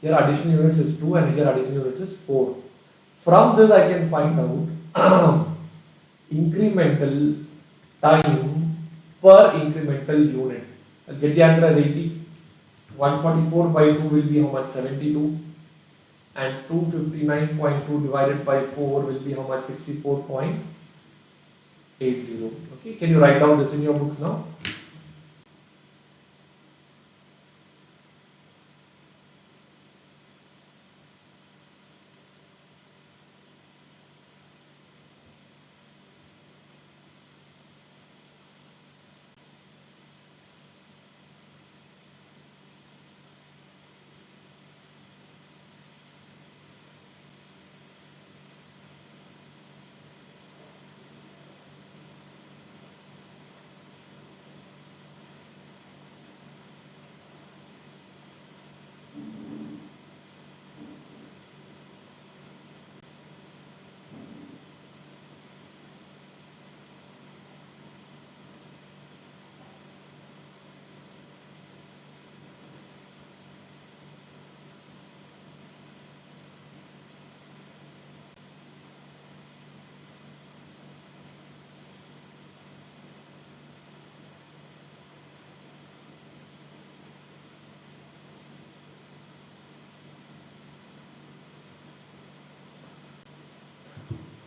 here additional units is 2, and here additional units is 4. From this I can find out incremental time per incremental unit. I'll get the answer as 80. 144 by 2 will be how much? 72. And 259.2 divided by 4 will be how much? 64.80. Okay, can you write down this in your books now?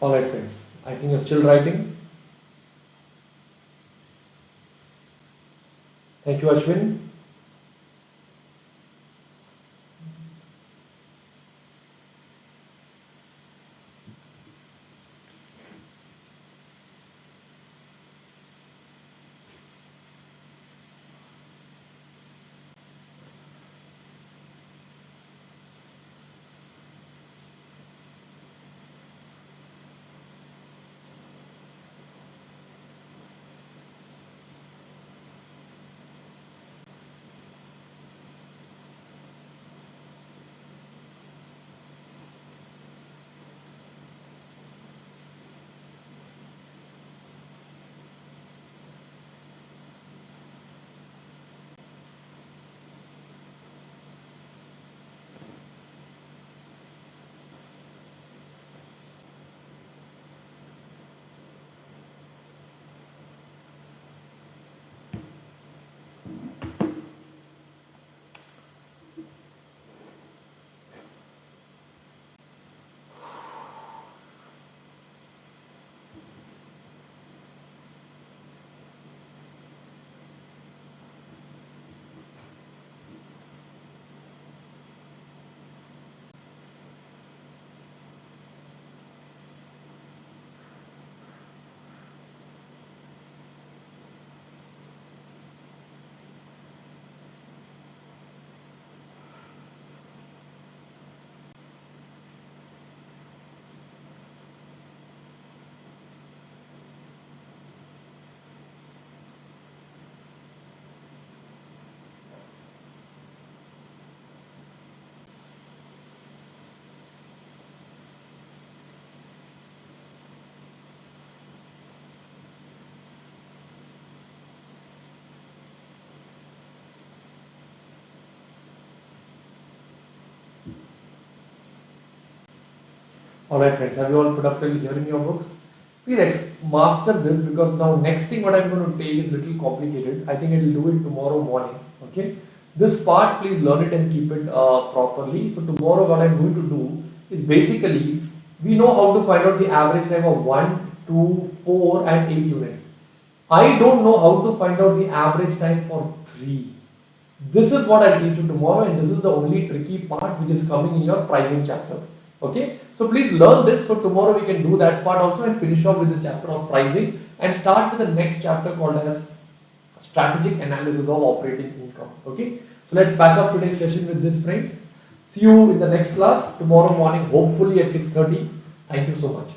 Alright friends, I think you're still writing. Thank you Ashwin. Alright friends, have you all put up till here in your books? Please master this, because now next thing what I'm going to take is little complicated. I think I will do it tomorrow morning. Okay. This part please learn it and keep it properly. So tomorrow what I'm going to do is basically we know how to find out the average time of 1, 2, 4 and 8 units. I don't know how to find out the average time for 3. This is what I'll teach you tomorrow, and this is the only tricky part which is coming in your pricing chapter. Okay, so please learn this, so tomorrow we can do that part also and finish off with the chapter of pricing and start with the next chapter called as strategic analysis of operating income. Okay, so let's back up today's session with this, friends. See you in the next class tomorrow morning, hopefully at 6:30. Thank you so much.